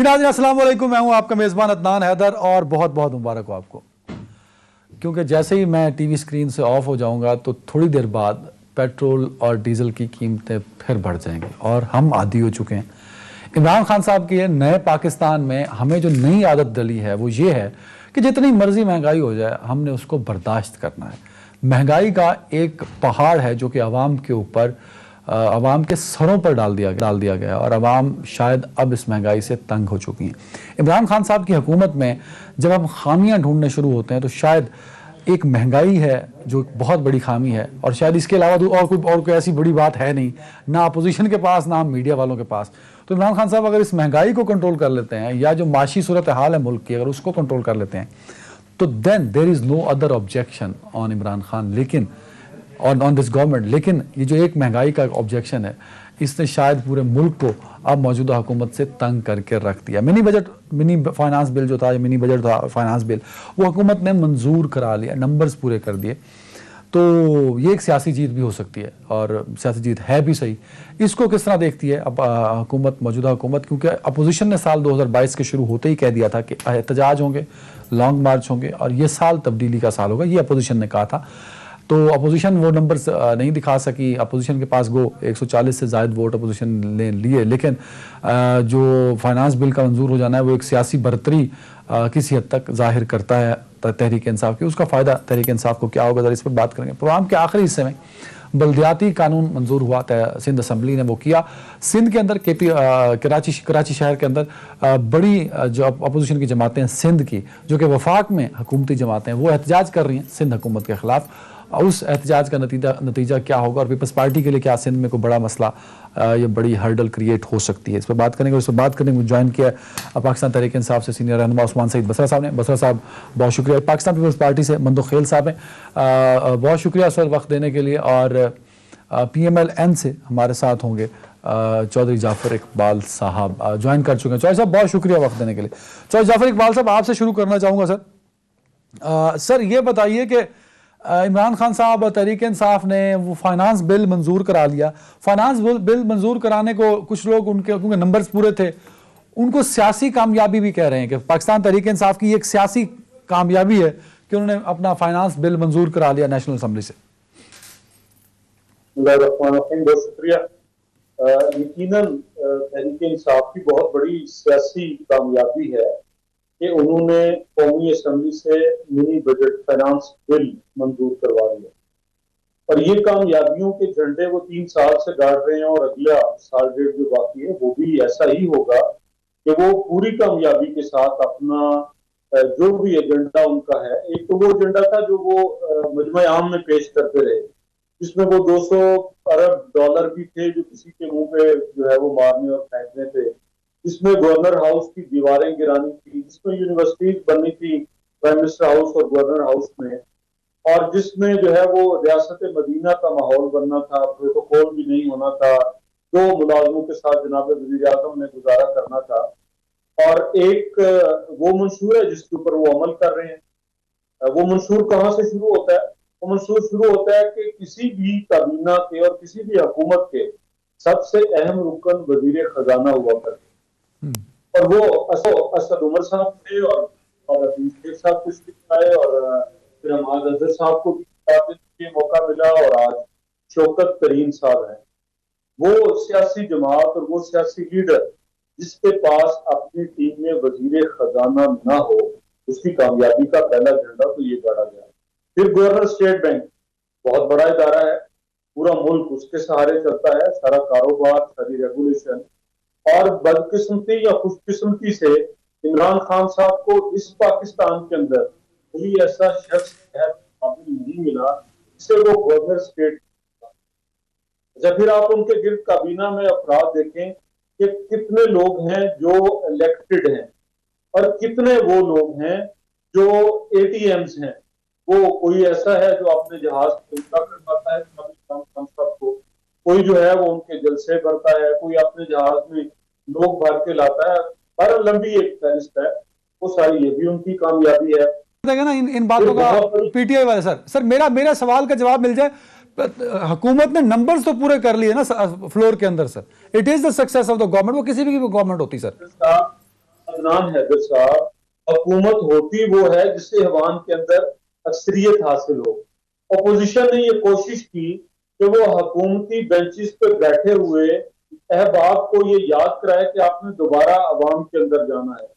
जी नाज़रीन अस्सलाम वालेकुम, मैं हूं आपका मेज़बान अदनान हैदर और बहुत बहुत मुबारक हो आपको। क्योंकि जैसे ही मैं टीवी स्क्रीन से ऑफ हो जाऊंगा तो थोड़ी देर बाद पेट्रोल और डीज़ल की कीमतें फिर बढ़ जाएंगी और हम आदी हो चुके हैं। इमरान खान साहब की नए पाकिस्तान में हमें जो नई आदत डली है वो ये है कि जितनी मर्जी महंगाई हो जाए हमने उसको बर्दाश्त करना है। महंगाई का एक पहाड़ है जो कि आवाम के ऊपर आवाम के सरों पर डाल दिया गया और आवाम शायद अब इस महंगाई से तंग हो चुकी हैं। इमरान खान साहब की हुकूमत में जब हम खामियां ढूंढने शुरू होते हैं तो शायद एक महंगाई है जो बहुत बड़ी खामी है और शायद इसके अलावा और कोई ऐसी बड़ी बात है नहीं, ना अपोजिशन के पास ना मीडिया वालों के पास। तो इमरान खान साहब अगर इस महंगाई को कंट्रोल कर लेते हैं या जो माशी सूरत हाल है मुल्क की अगर उसको कंट्रोल कर लेते हैं तो then there is no other objection on Imran Khan लेकिन ऑन दिस गवर्नमेंट। लेकिन ये जो एक महंगाई का ऑब्जेक्शन है इसने शायद पूरे मुल्क को अब मौजूदा हुकूमत से तंग करके रख दिया। मिनी फाइनेंस बिल जो था, मिनी बजट था फाइनेंस बिल, वो हुकूमत ने मंजूर करा लिया, नंबर्स पूरे कर दिए। तो ये एक सियासी जीत भी हो सकती है और सियासी जीत है भी सही। इसको किस तरह देखती है अब हुकूमत, मौजूदा हुकूमत? क्योंकि अपोजिशन ने साल 2022 के शुरू होते ही कह दिया था कि एहतजाज होंगे, लॉन्ग मार्च होंगे और ये साल तब्दीली का साल होगा, ये अपोजिशन ने कहा था। तो अपोजिशन वो नंबर्स नहीं दिखा सकी। अपोजिशन के पास 140 से ज़ायद वोट अपोजिशन ने लिए, लेकिन जो फाइनेंस बिल का मंजूर हो जाना है वो एक सियासी बरतरी किसी हद तक जाहिर करता है तहरीक इंसाफ की। उसका फ़ायदा तहरीक इंसाफ को क्या होगा, ज़रा इस पर बात करेंगे। प्रोग्राम के आखिरी हिस्से में बल्दियाती कानून मंजूर हुआ, सिंध असम्बली ने वो किया। सिंध के अंदर कराची शहर के अंदर बड़ी जो अपोजिशन की जमातें हैं सिंध की, जो कि वफाक में हुकूमती जमातें हैं, वो एहतजाज कर रही हैं सिंध हुकूमत के ख़िलाफ़। उस एहतजाज का नतीजा क्या होगा और पीपल्स पार्टी के लिए क्या सिंध में कोई बड़ा मसला ये बड़ी हर्डल क्रिएट हो सकती है, इस पर बात करेंगे। और इस पर बात करने में ज्वाइन किया पाकिस्तान तहरीक इंसाफ से सीनियर रहनुमा उस्मान सईद बसरा साहब ने। बसरा साहब बहुत शुक्रिया। पाकिस्तान पीपल्स पार्टी से मंदो खेल साहब हैं, बहुत शुक्रिया सर वक्त देने के लिए। और PMLN से हमारे साथ होंगे चौधरी जाफर इकबाल साहब ज्वाइन कर चुके हैं। चौधरी साहब बहुत शुक्रिया वक्त देने के लिए। चौधरी जाफर इकबाल साहब आपसे शुरू करना चाहूँगा सर। सर ये बताइए कि इमरान खान साहब और तहरीक इंसाफ ने वो फाइनेंस बिल मंजूर करा लिया। फाइनेंस बिल मंजूर कराने को कुछ लोग क्योंकि नंबर्स पूरे थे उनको सियासी कामयाबी भी कह रहे हैं कि पाकिस्तान तहरीक इंसाफ की एक सियासी कामयाबी है कि उन्होंने अपना फाइनेंस बिल मंजूर करा लिया नेशनल असम्बली से। बहुत शुक्रिया। यकीनन तहरीक इंसाफ की बहुत बड़ी सियासी कामयाबी है कि उन्होंने कौमी असम्बली से मिनी बजट फाइनेंस बिल मंजूर करवा लिया और ये कामयाबियों के झंडे वो 3 साल से गाड़ रहे हैं और अगला साल डेढ़ जो बाकी है वो भी ऐसा ही होगा कि वो पूरी कामयाबी के साथ अपना जो भी एजेंडा उनका है, एक तो वो एजेंडा था जो वो मजमा आम में पेश करते रहे जिसमें वो 200 अरब डॉलर भी थे जो किसी के मुंह पे जो है वो मारने और फेंकने थे, जिसमें गवर्नर हाउस की दीवारें गिरानी थी, जिसमें यूनिवर्सिटीज बननी थी प्राइम मिनिस्टर हाउस और गवर्नर हाउस में, और जिसमें जो है वो रियासत मदीना का माहौल बनना था, प्रोटोकॉल भी नहीं होना था, 2 मुलाजमों के साथ जनाब वज़ीर आज़म ने गुजारा करना था। और एक वो मंशूर है जिसके ऊपर वो अमल कर रहे हैं। वो मंशूर कहाँ से शुरू होता है? वो मंशूर शुरू होता है कि किसी भी काबीना के और किसी भी हुकूमत के सबसे अहम रुकन वजीर खजाना हुआ करते, और वो असद उमर साहब थे और अजीज शेख साहब को शरीक आए और फिर हमाद अजहर साहब को भी मौका मिला और आज शौकत तरीन साहब हैं। वो सियासी जमात और वो सियासी लीडर जिसके पास अपनी टीम में वजीर खजाना ना हो, उसकी कामयाबी का पहला झंडा तो ये गाड़ा गया। फिर गवर्नर स्टेट बैंक बहुत बड़ा इदारा है, पूरा मुल्क उसके सहारे चलता है, सारा कारोबार, सारी रेगुलेशन। और बदकिस्मती या खुशकिस्मती से इमरान खान साहब को इस पाकिस्तान के अंदर कोई ऐसा शख्स नहीं मिला जिसे वो गवर्नर स्टेट। जब फिर आप उनके गिर्द काबीना में अफराद देखें कि कितने लोग हैं जो इलेक्टेड हैं और कितने वो लोग हैं जो ATMs हैं। वो कोई ऐसा है जो अपने जहाज पूरा कर पाता है को, कोई जो है वो उनके जलसे भरता है, कोई अपने जहाज में लोग भर के लाता है। पर लंबी एक फहरिस्त है, वो सारी ये भी उनकी कामयाबी है। ना इन बातों का PTI वाले सर मेरा सवाल का जवाब मिल जाए। हुकूमत ने नंबर्स तो पूरे कर लिए ना फ्लोर के अंदर sir. It is the success of the government, वो किसी भी गवर्नमेंट होती सर। अदनान हैदर साहब, हुकूमत होती वो है जिससे अवाम के अंदर अक्सरियत हासिल हो। अपोजिशन ने ये कोशिश की कि वो हुकूमती बेंचेस पे बैठे हुए अहबाब को ये याद कराए कि आपने दोबारा अवाम के अंदर जाना है।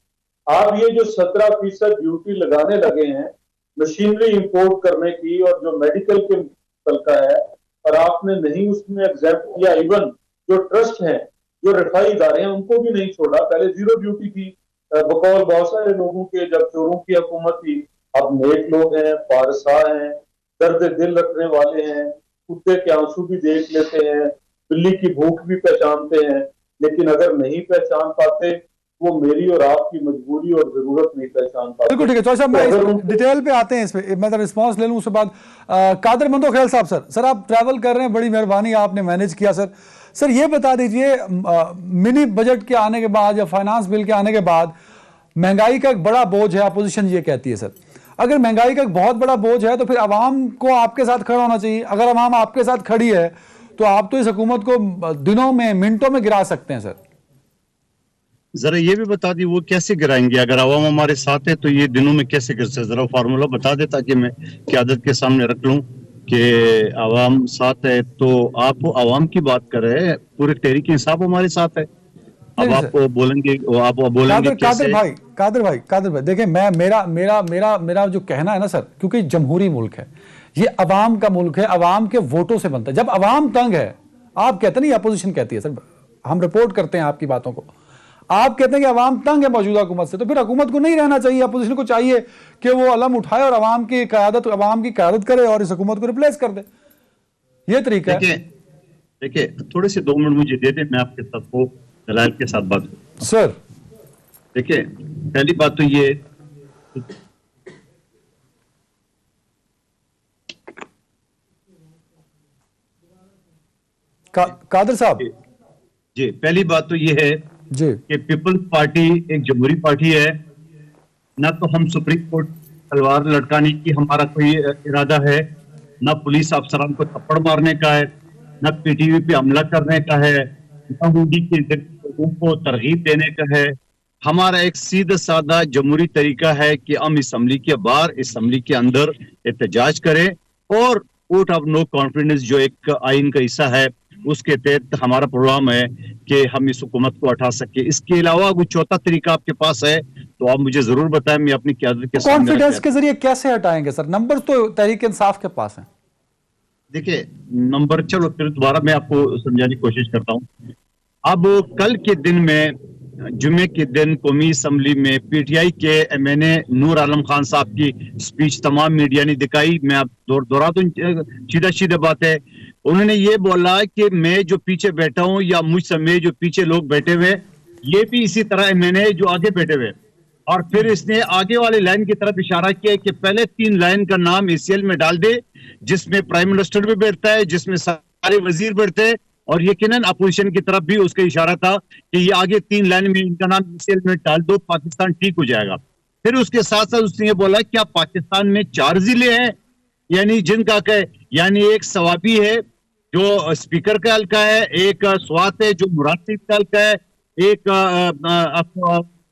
आप ये जो 17% ड्यूटी लगाने लगे हैं मशीनरी इंपोर्ट करने की और जो मेडिकल के मुतल का है, और आपने नहीं उसमें एग्जेप्ट किया, इवन जो ट्रस्ट हैं, जो रफाई इदारे हैं, उनको भी नहीं छोड़ा। पहले जीरो ड्यूटी थी बकौल बहुत सारे लोगों के, जब चोरों की हुकूमत थी। अब नेक लोग हैं, पारसा हैं, दर्द दिल रखने वाले हैं, कुत्ते के आंसू भी देख लेते हैं, बिल्ली की भूख भी पहचानते हैं, लेकिन अगर नहीं पहचान पाते वो मेरी और आपकी मजबूरी और जरूरत नहीं पहचान पाते। बिल्कुल ठीक है चौधरी साहब, तो मैं अगर इस डिटेल पे आते हैं, इस पे मैं रिस्पांस ले लूं उसके बाद। कादर मंदो ख्याल साहब, सर आप ट्रैवल कर रहे हैं, बड़ी मेहरबानी, आपने मैनेज किया। सर ये बता दीजिए, मिनी बजट के आने के बाद या फाइनेंस बिल के आने के बाद महंगाई का एक बड़ा बोझ है, अपोजिशन ये कहती है। सर अगर महंगाई का एक बहुत बड़ा बोझ है तो फिर आवाम को आपके साथ खड़ा होना चाहिए। अगर आवाम आपके साथ खड़ी है तो आप तो इस हुकूमत को दिनों में, मिनटों में गिरा सकते हैं। सर जरा ये भी बता दी वो कैसे गिराएंगे? अगर आवाम हमारे साथ है तो ये दिनों में कैसे गिर सकते? जरा फार्मूला बता दे ताकि मैं क़यादत के सामने रख लूं कि आवाम साथ है। तो आप आवाम की बात कर रहे हैं, पूरे तहरीक इंसाफ हमारे साथ है। अब आप बोलेंगे कैसे? कादर भाई देखिए, मैं मेरा जो कहना है ना सर, क्योंकि जमहूरी मुल्क है, ये अवाम का मुल्क है, अवाम के वोटों से बनता है। जब अवाम तंग है, आप कहते नहीं, अपोजिशन कहती है सर, हम रिपोर्ट करते हैं आपकी बातों को, आप कहते हैं कि अवाम तंग है मौजूदा हुकूमत से, तो फिर हुकूमत को नहीं रहना चाहिए। अपोजिशन को चाहिए कि वो अलम उठाए और अवाम की क़यादत करे और इस हुकूमत को रिप्लेस कर दे। ये तरीका है। देखिए थोड़े से 2 मिनट मुझे दे दें, मैं आपके साथ वो दलाइल के साथ बात करूं। सर देखिए पहली बात तो ये, कादर साहब जी, पहली बात तो ये है जी कि पीपल्स पार्टी एक जमहूरी पार्टी है। ना तो हम सुप्रीम कोर्ट तलवार लटकाने की हमारा कोई इरादा है, ना पुलिस अफसरान को थप्पड़ मारने का है, ना पीटीवी पे हमला करने का है, ना मोदी के लोगों को तरगीब देने का है। हमारा एक सीधा साधा जमहूरी तरीका है कि हम असम्बली के बाहर, असम्बली के अंदर एहतजाज करें, और वोट ऑफ नो कॉन्फिडेंस जो एक आइन का हिस्सा है उसके तहत हमारा प्रोग्राम है कि हम इस हुकूमत को हटा सके। इसके अलावा कोई चौथा तरीका आपके पास है तो आप मुझे जरूर बताएं, मैं अपनी क़यादत के सामने। कॉन्फिडेंस के जरिए कैसे हटाएंगे सर? नंबर तो तहरीक इंसाफ के पास है। देखिए नंबर, चलो फिर दोबारा मैं आपको समझाने की कोशिश करता हूँ। अब कल के दिन में, जुमे के दिन, कौमी असम्बली में पीटीआई के एमएनए नूर आलम खान साहब की स्पीच तमाम मीडिया ने दिखाई। मैं आप दोहरा दूं, सीधा बात है। उन्होंने ये बोला कि मैं जो पीछे बैठा हूं या मुझ समेत जो पीछे लोग बैठे हुए, ये भी इसी तरह एमएनए जो आगे बैठे हुए। और फिर इसने आगे वाली लाइन की तरफ इशारा किया कि पहले 3 लाइन का नाम एसीएल में डाल दे, जिसमें प्राइम मिनिस्टर भी बैठता है, जिसमें सारे वजीर बैठते हैं, और यकीनन अपोजिशन की तरफ भी उसका इशारा था कि ये आगे 3 लाइन में इनका नाम एसीएल में डाल दो, पाकिस्तान ठीक हो जाएगा। फिर उसके साथ साथ उसने ये बोला क्या पाकिस्तान में 4 जिले हैं, यानी जिनका यानी एक सवाबी है जो स्पीकर का हल्का है, एक स्वात है जो मुराद का हल्का है, एक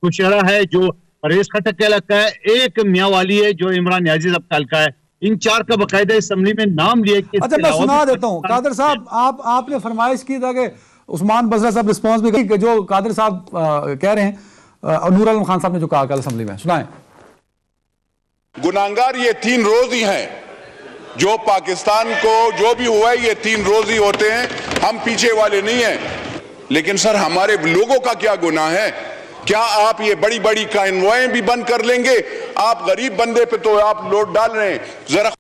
कुशहरा है जो परेश खटक का हल्का है, एक मियांवाली है जो इमरान याजिद का हल्का है। इन 4 का बाकायदा असेंबली में नाम लिया। अच्छा मैं सुना देता हूं कादर साहब, आपने फरमाइश की था कि उस्मान बजरा साहब रिस्पांस भी की, जो कादर साहब कह रहे हैं, नूर आलम खान साहब ने जो कहा कल असेंबली में, सुनाएं। गुनाहगार ये 3 रोज ही हैं, जो पाकिस्तान को जो भी हुआ है ये 3 रोज ही होते हैं, हम पीछे वाले नहीं हैं। लेकिन सर हमारे लोगों का क्या गुनाह है? क्या आप ये बड़ी बड़ी कॉन्वॉय भी बंद कर लेंगे? आप गरीब बंदे पे तो आप लोड डाल रहे हैं। जरा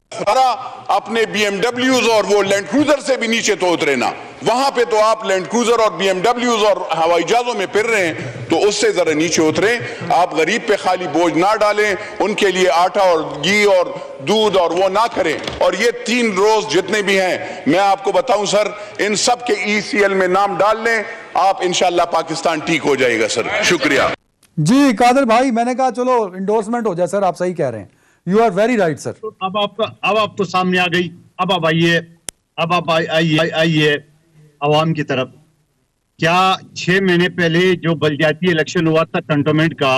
अपने बीएमडब्ल्यूज और वो लैंड क्रूजर से भी नीचे तो उतरे ना। वहां पे तो आप लैंड क्रूजर और बीएमडब्ल्यूज और हवाई जहाजों में फिर रहे हैं, तो उससे जरा नीचे उतरे। आप गरीब पे खाली बोझ ना डालें, उनके लिए आटा और घी और दूध और वो ना करें। और ये 3 रोज जितने भी हैं, मैं आपको बताऊं सर, इन सब के ईसीएल में नाम डाल लें, आप इंशाल्लाह पाकिस्तान ठीक हो जाएगा सर। शुक्रिया जी कादर भाई, मैंने कहा चलो इंडोर्समेंट हो जाए। सर आप सही कह रहे हैं, you are very right sir. अब आप तो सामने आ गई, अब आप आइए, अब आप आइए आवाम की तरफ। क्या 6 महीने पहले जो बलदियाती इलेक्शन हुआ था कंटोनमेंट का,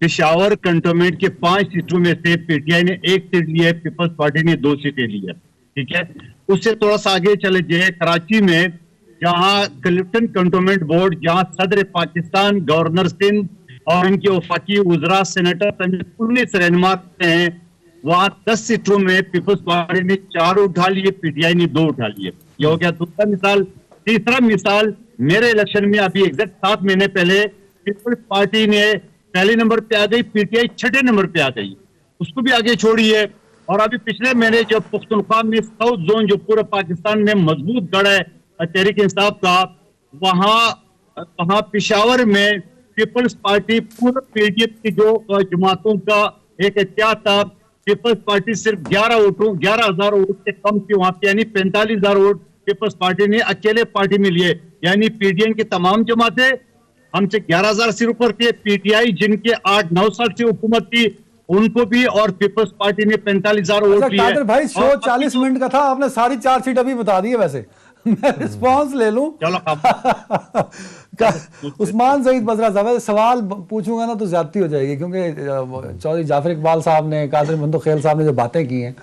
पेशावर कंटोनमेंट के 5 सीटों में से पीटीआई ने 1 सीट ली है, पीपल्स पार्टी ने 2 सीटें ली है, ठीक है। उससे थोड़ा सा आगे चले जाए, कराची में जहां क्लिफ्टन कंटोनमेंट बोर्ड, जहां सदर पाकिस्तान, गवर्नर सिंध और इनके वफाकी उजरा, सेनेटर समेत 19 रहनुमा हैं, वहां 10 सीटों में पीपल्स पार्टी ने 4 उठा लिए, पीटीआई ने 2 उठा लिए। ये हो गया दूसरा मिसाल। तीसरा मिसाल, मेरे इलेक्शन में अभी एग्जैक्ट 7 महीने पहले पीपल्स पार्टी ने पहले नंबर पे आ गई, पीटीआई 6ठे नंबर पे आ गई, उसको भी आगे छोड़िए। और अभी पिछले महीने जो पुख्तनख्वा में साउथ जोन जो पूरे पाकिस्तान में मजबूत गढ़ है तहरीक इंसाफ का, वहां पेशावर में पीपल्स पार्टी पूरे पीडीएफ की जो जमातों का एक एहतियात था, पीपल्स पार्टी सिर्फ 11,000 वोट से कम थी वहां पे, यानी 45,000 वोट पीपल्स पार्टी ने अकेले पार्टी में लिए। यानी पीडीएम की तमाम जमातें हमसे 11,000 से ऊपर थे, पीटीआई जिनके 8-9 साल से हुकूमत थी उनको भी, और पीपल्स पार्टी ने 45,000 वोट लिए। कादिर भाई, शो 40 मिनट का था, आपने सारी 4 सीट अभी बता दी है। वैसे मैं रिस्पांस ले लूं। चलो उस्मान सईद बजरा साहब, सवाल पूछूंगा ना तो ज्यादती हो जाएगी, क्योंकि चौधरी जाफर इकबाल साहब ने, कादिर मंदो खेल साहब ने जो बातें की हैं,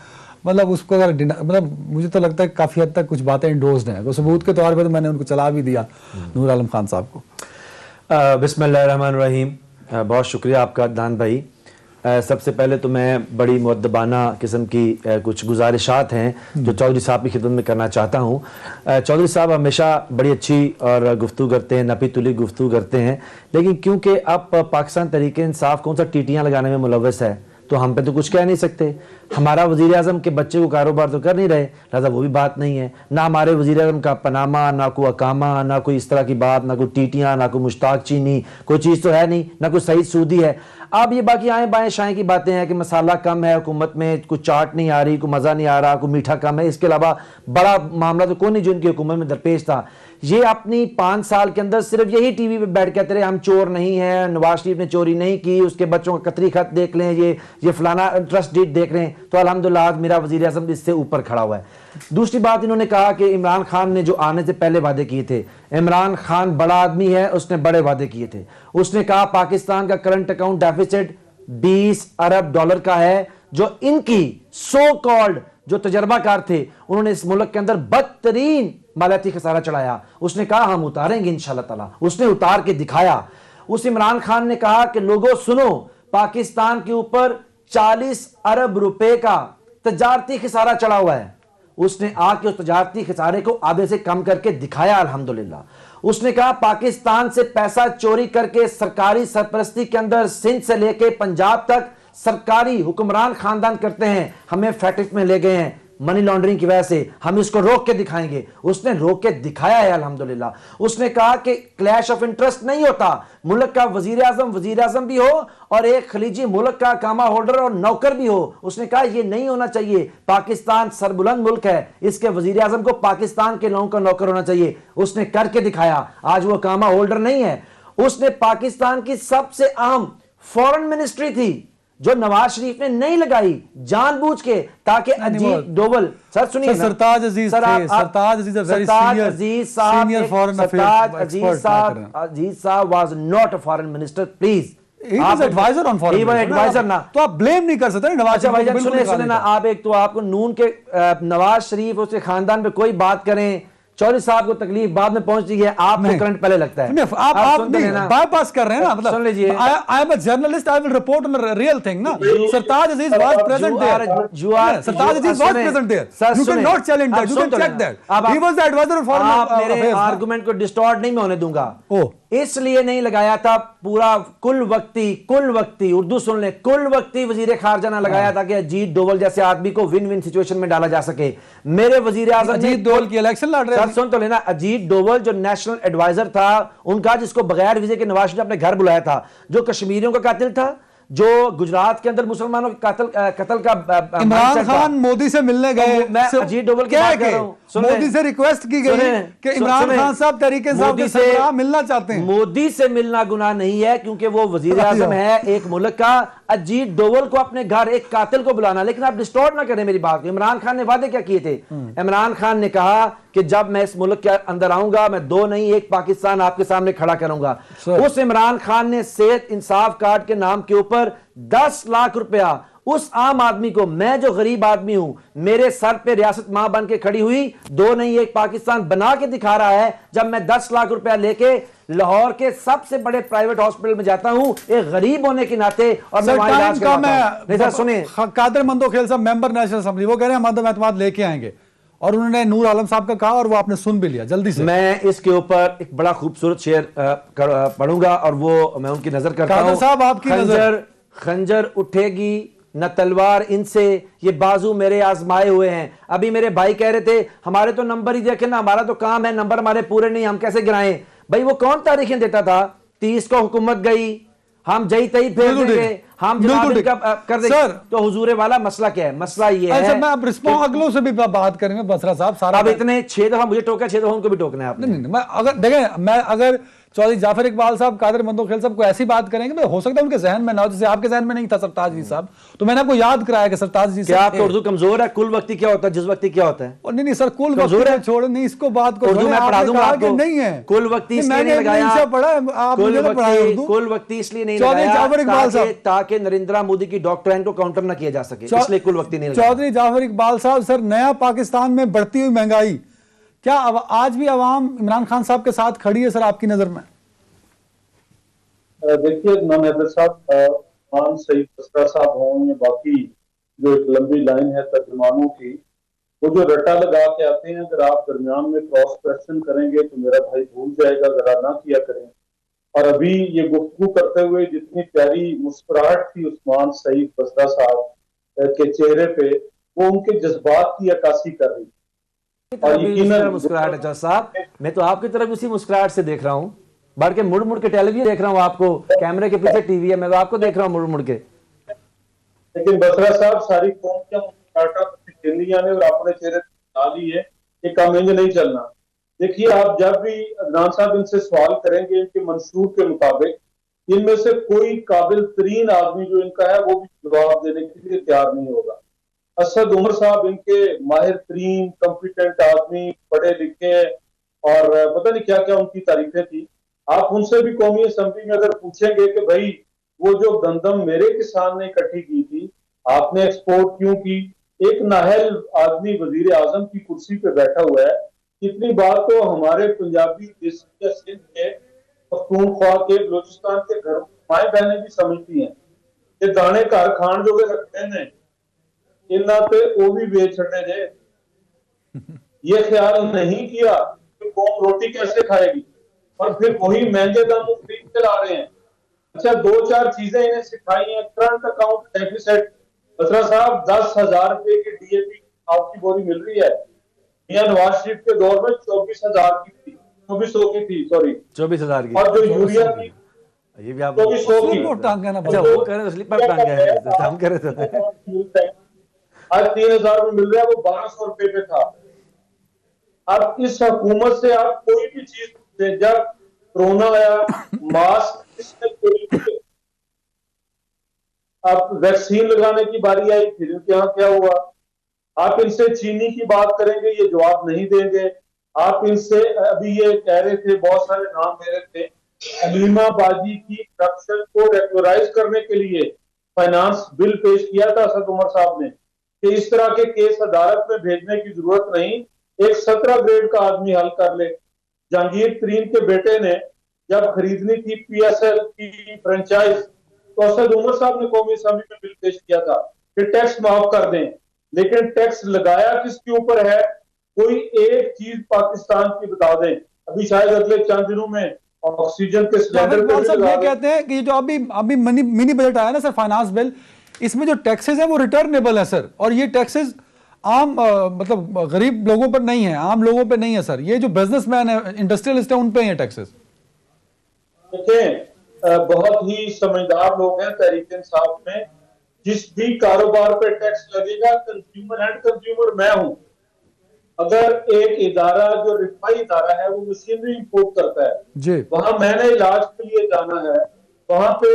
मतलब उसको अगर मतलब मुझे तो लगता है काफ़ी हद तक कुछ बातें इंडोर्स्ड हैं। सबूत के तौर पे तो मैंने उनको चला भी दिया, नूर आलम खान साहब को। बिस्मिल्लाहिर्रहमानिर्रहीम। बहुत शुक्रिया आपका अदनान भाई। सबसे पहले तो मैं बड़ी मुअद्दबाना किस्म की कुछ गुजारिशात हैं जो चौधरी साहब की खिदमत में करना चाहता हूँ। चौधरी साहब हमेशा बड़ी अच्छी और गुफ्तगू करते हैं, नपी तुली गुफ्तगू करते हैं, लेकिन क्योंकि अब पाकिस्तान तहरीक इंसाफ कौन सा टीटियाँ लगाने में मुलव्वस है तो हम पे तो कुछ कह नहीं सकते। हमारा वज़ीर आज़म के बच्चे को कारोबार तो कर नहीं रहे, लिहाजा वो भी बात नहीं है। ना हमारे वज़ीर आज़म का पनामा, ना कोई अकामा, ना कोई इस तरह की बात, ना कोई टीटियाँ, ना कोई मुश्ताक चीनी, कोई चीज़ तो है नहीं, ना कोई सईद सूदी है। अब ये बाकी आए बाएँ शाएँ की बातें हैं कि मसाला कम है हुकूमत में, कुछ चाट नहीं आ रही, कोई मज़ा नहीं आ रहा, कोई मीठा कम है। इसके अलावा बड़ा मामला तो कोई नहीं जो इनकी हुकूमत में दरपेश था। ये अपनी 5 साल के अंदर सिर्फ यही टीवी पे बैठ कहते रहे हम चोर नहीं हैं, नवाज शरीफ ने चोरी नहीं की, उसके बच्चों का कतरी खत देख लें, ये फलाना ट्रस्ट डीड देख रहे हैं। तो अल्हम्दुलिल्लाह आज मेरा वज़ीर आज़म इससे ऊपर खड़ा हुआ है। दूसरी बात, इन्होंने कहा कि इमरान खान ने जो आने से पहले वादे किए थे, इमरान खान बड़ा आदमी है, उसने बड़े वादे किए थे। उसने कहा पाकिस्तान का करंट अकाउंट डेफिसिट 20 अरब डॉलर का है, जो इनकी सो कॉल्ड जो तजर्बाकार थे उन्होंने इस मुल्क के अंदर बदतरीन मालियाती खसारा चढ़ाया। उसने कहा हम उतारेंगे इंशाल्लाह ताला, उसने उतार के दिखाया। उस इमरान खान ने कहा कि लोगों सुनो, पाकिस्तान के ऊपर 40 अरब रुपए का तजारती खसारा चढ़ा हुआ है। उसने आके उस तजारती खसारे को आधे से कम करके दिखाया अल्हम्दुलिल्लाह। उसने कहा पाकिस्तान से पैसा चोरी करके सरकारी सरपरस्ती के अंदर सिंध से लेके पंजाब तक सरकारी हुक्मरान खानदान करते हैं, हमें फैक्ट्री में ले गए हैं मनी लॉन्ड्रिंग की वजह से, हम इसको रोक के दिखाएंगे। उसने रोक के दिखाया है अल्हम्दुलिल्लाह। उसने कहा कि क्लैश ऑफ इंटरेस्ट नहीं होता, मुल्क का वजीर आजम भी हो और एक खलीजी मुल्क का कामा होल्डर और नौकर भी हो। उसने कहा यह नहीं होना चाहिए, पाकिस्तान सरबुलंद मुल्क है, इसके वजीर आजम को पाकिस्तान के लोगों का नौकर होना चाहिए। उसने करके दिखाया, आज वो कामा होल्डर नहीं है। उसने पाकिस्तान की सबसे अहम फॉरेन मिनिस्ट्री थी जो नवाज शरीफ ने नहीं लगाई जानबूझ के, ताकि अजीत डोवल, सर सुनिए, सरताज अजीज साहब was not a foreign minister, please adviser on foreign, adviser ना, तो आप ब्लेम नहीं कर सकते नवाज शरीफ। सुने ना आप, एक तो आपको नून के नवाज शरीफ उसके खानदान पे कोई बात करें, चौधरी साहब को तकलीफ बाद में पहुंचती है, आपको करंट पहले लगता है। आप बाईपास कर रहे हैं ना, मतलब सुन लीजिए, I am a journalist, I will report on real thing ना। Sartaj Aziz was present there, Sartaj Aziz was present there, you can not challenge that, you can check that, he was the adviser of foreign affairs. आप मेरे argument को distort नहीं मैं होने दूंगा, इसलिए नहीं लगाया था। पूरा कुल वक्ती उर्दू सुन ले, कुल वक्ती वजीर खारजा ना लगाया था कि अजीत डोवल जैसे आदमी को विन विन सिचुएशन में डाला जा सके। मेरे वजीर आजम अजीत डोवल की इलेक्शन लड़ रहे हैं, सुन तो लेना, अजीत डोवल जो नेशनल एडवाइजर था उनका, जिसको बगैर वीजे के नवाज शरीफ ने अपने घर बुलाया था, जो कश्मीरियों का कातिल था, जो गुजरात के अंदर मुसलमानों के कत्ल का, इमरान खान मोदी से मिलने गए, मैं अजीत डोवल की बात कर रहा हूं, मोदी से रिक्वेस्ट की गई कि इमरान खान साहब तरीके से मिलना चाहते हैं। मोदी से मिलना गुनाह नहीं है, क्योंकि वो वजीर आजम है एक मुल्क का, अजीत डोवल को अपने घर, एक कातिल को बुलाना। लेकिन आप डिस्टॉर्ट ना करें मेरी बात को। इमरान खान ने वादे क्या किए थे? इमरान खान ने कहा कि जब मैं इस मुल्क के अंदर आऊंगा, मैं 2 नहीं 1 पाकिस्तान आपके सामने खड़ा करूंगा। उस इमरान खान ने सेहत इंसाफ कार्ड के नाम के ऊपर 10 लाख रुपया उस आम आदमी को, मैं जो गरीब आदमी हूं, मेरे सर पे रियासत मां बन के खड़ी हुई, 2 नहीं 1 पाकिस्तान बना के दिखा रहा है। जब मैं 10 लाख रुपया लेके लाहौर के सबसे बड़े प्राइवेट हॉस्पिटल में जाता हूं एक गरीब होने के नाते, और मैं वहां इलाज कराता हूं। नहीं सर सुनिए, कादिर मंदोखेल साहब मेंबर नेशनल असेंबली, वो कह रहे हैं हम एतमाद लेके आएंगे, और उन्होंने नूर आलम साहब का कहा और वो आपने सुन भी लिया। जल्दी से मैं इसके ऊपर एक बड़ा खूबसूरत शेर पढ़ूंगा और वो मैं उनकी नजर करता हूं। साहब आपकी नजर, खंजर उठेगी न तलवार इनसे, ये बाजू मेरे आजमाए हुए हैं। अभी मेरे भाई कह रहे थे हमारे तो नंबर ही देखे ना, हमारा तो काम है, नंबर हमारे पूरे नहीं, हम कैसे गिराएं? भाई वो कौन तारीखें देता था? 30 को हुकूमत गई, हम जई तई फेर देंगे, हम जनाब इनका कर देंगे। तो हुजूर वाला मसला क्या है? मसला ये है, मैं अब रिस्पॉन्स अगलों से भी बात करेंगे बसरा साहब। सारा अब इतने 6 दफा मुझे टोका, 6 दफा उनको भी टोकना है आपने। नहीं, मैं अगर देखें, मैं अगर चौधरी जाफर इकबाल साहब, कादिर मंदोखेल साहब को ऐसी बात करेंगे, तो हो सकता है उनके जहन में ना हो, जैसे आपके जहन में नहीं था सरताज जी साहब, तो मैंने आपको याद कराया कि सरताज जी क्या आपका उर्दू कमजोर है? कुल वक्ती क्या होता है, जिस वक्ती क्या होता है? नहीं सर, कुल वक्ती छोड़, नहीं इसको बात को उर्दू में पढ़ा दूंगा आपको। नहीं है कुल वक्ती इसलिए नहीं लगाया, कुल वक्ती इसलिए नहीं लगाया ताकि नरेंद्र मोदी की डॉक्ट्राइन को काउंटर ना किया जा सके, इसलिए कुल वक्ती नहीं लगाया। चौधरी जाफर इकबाल साहब, सर नया पाकिस्तान में बढ़ती हुई महंगाई, क्या आज भी अवाम इमरान खान साहब के साथ खड़ी है सर आपकी नजर में? देखिए इमाम हैदर साहब, खान सईद बसरा साहब हों या बाकी जो एक लंबी लाइन है तर्जुमानों की, वो जो रटा लगा के आते हैं, अगर आप दरमियान में क्रॉस क्वेश्चन करेंगे तो मेरा भाई भूल जाएगा, जरा ना किया करें। और अभी ये गुफ्तगू करते हुए जितनी प्यारी मुस्कुराहट थी उस्मान सईद बसरा साहब के चेहरे पे, वो उनके जज्बात की अक्कासी कर रही। और यकीनन मुस्कुराहट है साहब, मैं तो आपकी तरफ उसी मुस्कुराहट से देख रहा हूँ, बढ़ के मुड़ मुड़ के टेलीविजन देख रहा हूँ आपको, कैमरे के पीछे टीवी है, मैं तो आपको देख रहा हूँ मुड़ मुड़ के। लेकिन बसरा साहब सारी कौम क्या मुस्कुराहट ने और अपने चेहरे डाली है, ये काम इंज नहीं चलना। देखिए आप जब भी अदनान साहब इनसे सवाल करेंगे इनके मंशूर के मुताबिक, इनमें से कोई काबिल तरीन आदमी जो इनका है वो भी जवाब देने के लिए तैयार नहीं होगा। असद उमर साहब इनके माहिर तरीन कॉम्पिटेंट आदमी, पढ़े लिखे, और पता नहीं क्या क्या उनकी तारीफें थी। आप उनसे भी कौमी असेंबली में अगर पूछेंगे कि भाई वो जो गंदम मेरे किसान ने इकट्ठी की थी आपने एक्सपोर्ट क्यों की, एक नाहल आदमी वजीर आजम की कुर्सी पे बैठा हुआ है, इतनी बात तो हमारे पंजाबी सिंध के पख्तूनख्वा के बलोचिस्तान के घर माए बहनें भी समझती हैं कि दाने घर खान जो के रखते हैं इन्ना पे वो भी बेच छटे जे। ये ख्याल नहीं किया कि कौम रोटी कैसे खाएगी, और फिर वही महंगे दामों खरीद के ला रहे हैं। अच्छा 2-4 चीजें इन्हें सिखाई हैं, करंट अकाउंट डेफिसिट। बसरा साहब 10,000 रुपए की डीएपी आपकी बोरी मिल रही है, मियां नवाज शरीफ के दौर में 24,000 की थी, 2400 की थी, सॉरी 24,000 की। और जो यूरिया की ये भी आप 2400 की। अच्छा वो कह रहे स्लीपर टांग है, हम कह रहे थे आज 3,000 में मिल रहा है, वो 1,200 रुपए पे था। अब इस हुकूमत से आप कोई भी चीज, जब कोरोना आया मास्क इसने कोई, अब वैक्सीन लगाने की बारी आई, फिर इनके यहाँ क्या हुआ? आप इनसे चीनी की बात करेंगे ये जवाब नहीं देंगे। आप इनसे अभी ये कह रहे थे, बहुत सारे नाम ले रहे थे, अलीमा बाजी की करप्शन को रेगुलराइज करने के लिए फाइनेंस बिल पेश किया था असद उमर साहब ने कि इस तरह के केस अदालत में भेजने की जरूरत नहीं, एक 17 ग्रेड का आदमी हल कर ले। जहांगीर तरीन के बेटे ने जब खरीदनी थी पीएसएल की फ्रेंचाइज, तो असद उमर साहब ने कौमी असेंबली में बिल पेश किया था कि टैक्स माफ कर दें, लेकिन टैक्स लगाया किसके ऊपर है? कोई एक चीज पाकिस्तान की बता दें। अभी शायद अगले चंद दिनों में ऑक्सीजन के सिलेंडर पे भी लगा दें। कहते हैं कि जो अभी मिनी बजट आया ना सर, फाइनेंस बिल, इसमें जो टैक्सेस है वो रिटर्नेबल है सर, और ये टैक्सेस आम मतलब गरीब लोगों पर नहीं है, आम लोगों पर नहीं है सर, ये जो बिजनेसमैन है, इंडस्ट्रियलिस्ट है, उन पे ही है टैक्सेस। देखें बहुत ही समझदार लोग हैं तहरीक इंसाफ में, जिस भी कारोबार पे टैक्स लगेगा कंज्यूमर एंड कंज्यूमर मैं हूं। अगर एक इदारा जो रिफाई इदारा है वो मशीनरी इंपोर्ट करता है जी, वहां मैंने इलाज के लिए जाना है, वहां पे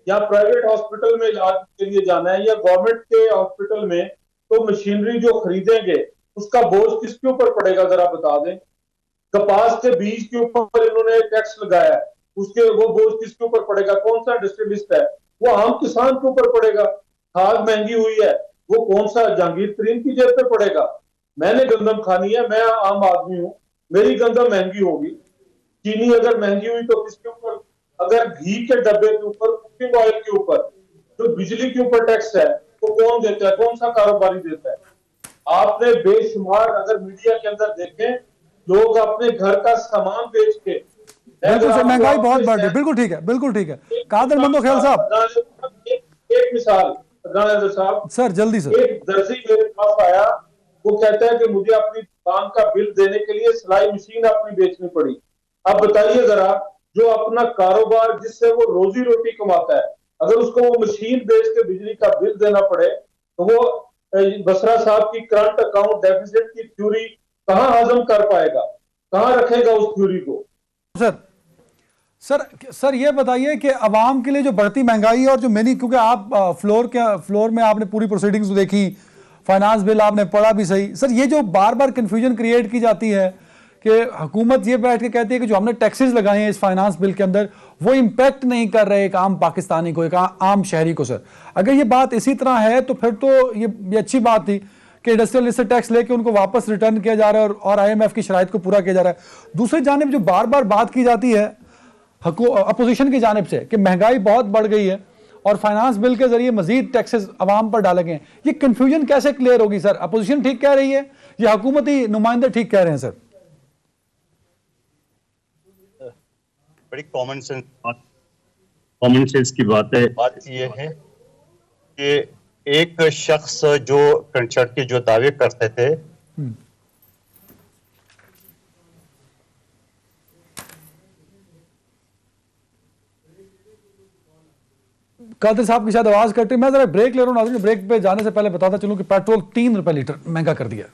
या प्राइवेट हॉस्पिटल में इलाज के लिए जाना है या गवर्नमेंट के हॉस्पिटल में, तो मशीनरी जो खरीदेंगे उसका बोझ किसके ऊपर पड़ेगा, जरा बता दें। कपास के बीज के ऊपर इन्होंने टैक्स लगाया है, उसके वो बोझ किसके ऊपर पड़ेगा, कौन सा इंडस्ट्रियलिस्ट है, वो आम किसान के ऊपर पड़ेगा। खाद महंगी हुई है, वो कौन सा जहांगीर तरीन की जेब पे पड़ेगा। मैंने गंदम खानी है, मैं आम आदमी हूं, मेरी गंदम महंगी होगी। चीनी अगर महंगी हुई तो किसके ऊपर, अगर घी के डब्बे के ऊपर, कुकिंग ऑयल के ऊपर, जो बिजली के ऊपर टैक्स है, तो कौन देता है, कौन सा कारोबारी देता है। आपने बेशुमार अगर मीडिया के अंदर देखें, लोग अपने घर का सामान बेच के, बिल्कुल सर, महंगाई बहुत बढ़ रही है, बिल्कुल ठीक है, बिल्कुल ठीक है। कादिर मंदोखेल साहब, एक मिसाल राणा साहब, सर जल्दी सर। एक दर्जी मेरे पास आया, वो कहता है कि मुझे अपनी दुकान का बिल देने के लिए सिलाई मशीन अपनी बेचनी पड़ी। अब बताइए जरा, जो अपना कारोबार जिससे वो रोजी रोटी कमाता है, अगर उसको वो मशीन बेच के बिजली का बिल देना पड़े, तो वो बसरा साहब की करंट अकाउंट डेफिसिट की थ्योरी कहां हजम कर पाएगा, कहां रखेगा उस थ्योरी को। सर सर सर ये बताइए कि अवाम के लिए जो बढ़ती महंगाई और जो मैंने, क्योंकि आप फ्लोर में आपने पूरी प्रोसीडिंग्स देखी, फाइनेंस बिल आपने पढ़ा भी सही। सर ये जो बार बार कंफ्यूजन क्रिएट की जाती है कि हुकूमत ये बैठ के कहती है कि जो हमने टैक्सेस लगाए हैं इस फाइनेंस बिल के अंदर, वो इम्पैक्ट नहीं कर रहे एक आम पाकिस्तानी को, एक आम शहरी को। सर अगर ये बात इसी तरह है तो फिर तो ये अच्छी बात थी कि इंडस्ट्रियल से टैक्स लेके उनको वापस रिटर्न किया जा रहा है और IMF की शराइत को पूरा किया जा रहा है। दूसरी जानिब जो बार बार बात की जाती है अपोजिशन की जानिब से कि महंगाई बहुत बढ़ गई है और फाइनेंस बिल के जरिए मजीद टैक्सेस अवाम पर डाले गए हैं, ये कंफ्यूजन कैसे क्लियर होगी सर? अपोजिशन ठीक कह रही है या हुकूमती नुमाइंदे ठीक कह रहे हैं? सर बड़ी कॉमन सेंस की बात है। बात यह है कि एक शख्स जो कंचड़ के जो दावे करते थे, कादिर साहब की शायद आवाज कट रही, मैं जरा ब्रेक ले रहा हूँ नाज़रीन। ब्रेक पे जाने से पहले बताता चलूं कि पेट्रोल 3 रुपए लीटर महंगा कर दिया।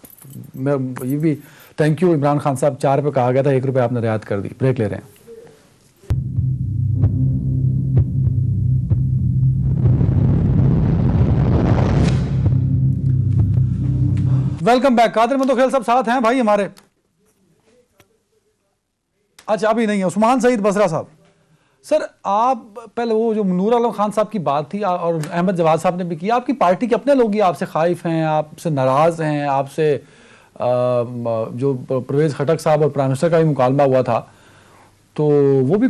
मैं ये भी थैंक यू इमरान खान साहब, 4 रुपए कहा गया था, 1 रुपए आपने रियायत कर दी। ब्रेक ले रहे हैं। Welcome back. कादिर मंदोखेल साहब साथ हैं भाई हमारे। अच्छा अभी नहीं है, उस्मान सईद बसरा साहब। सर आप पहले वो जो नूर आलम खान साहब की बात थी और अहमद जवाद साहब ने भी की, आपकी पार्टी के अपने लोग ही आपसे खाइफ हैं, आपसे नाराज हैं, आपसे जो परवेज खटक साहब और प्राइम मिनिस्टर का भी मुकालमा हुआ था, तो वो भी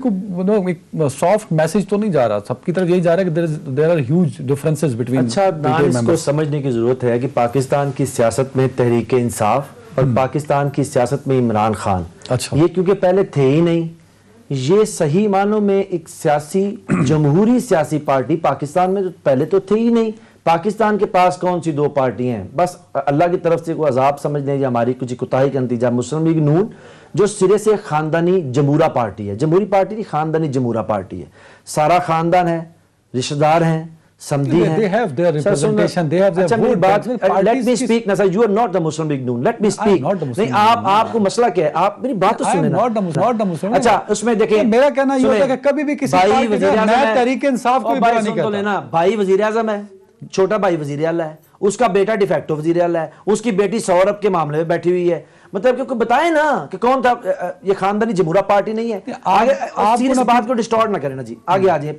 एक सॉफ्ट मैसेज तो नहीं जा रहा, सबकी तरफ यही जा रहा है कि there are huge differences between. अच्छा नाम इसको समझने की जरूरत है कि पाकिस्तान की सियासत में तहरीक इंसाफ और पाकिस्तान की सियासत में इमरान खान, अच्छा ये क्योंकि पहले थे ही नहीं, ये सही मानों में एक सियासी जमहूरी सियासी पार्टी पाकिस्तान में तो पहले तो थे ही नहीं। पाकिस्तान के पास कौन सी 2 पार्टी हैं? बस अल्लाह की तरफ से कोई अजाब समझ लें या हमारी कुछ कोताही का नतीजा मुस्लिम लीग नून, जो सिरे से खानदानी जमूरा पार्टी है, जमहूरी पार्टी नहीं खानदानी जमूरा पार्टी है, सारा खानदान है, रिश्तेदार हैं, समधी हैं। They have their representation, they have their अच्छा मेरी vote बात, banks. let me speak ना sir, you are not the Muslim League Noon, let me speak। नहीं आपको मसला क्या है, आप मेरी बात तो सुने ना। not the Muslim। अच्छा उसमें देखिए मेरा कहना ये होता है कि कभी भी किसी पार्टी का मैं तहरीक इंसाफ को बुरा नहीं कहता। भाई वजीर आजम है, छोटा भाई वजीर आला है, उसका बेटा डिफेक्टो वजीर आला है, उसकी बेटी 100 अरब के मामले में बैठी हुई है। मतलब क्योंकि बताए ना कि कौन था, ये खानदानी जमहूरा पार्टी नहीं है। आगे आप इस बात को डिस्टॉर्ट ना करें ना जी, आगे आ जाए।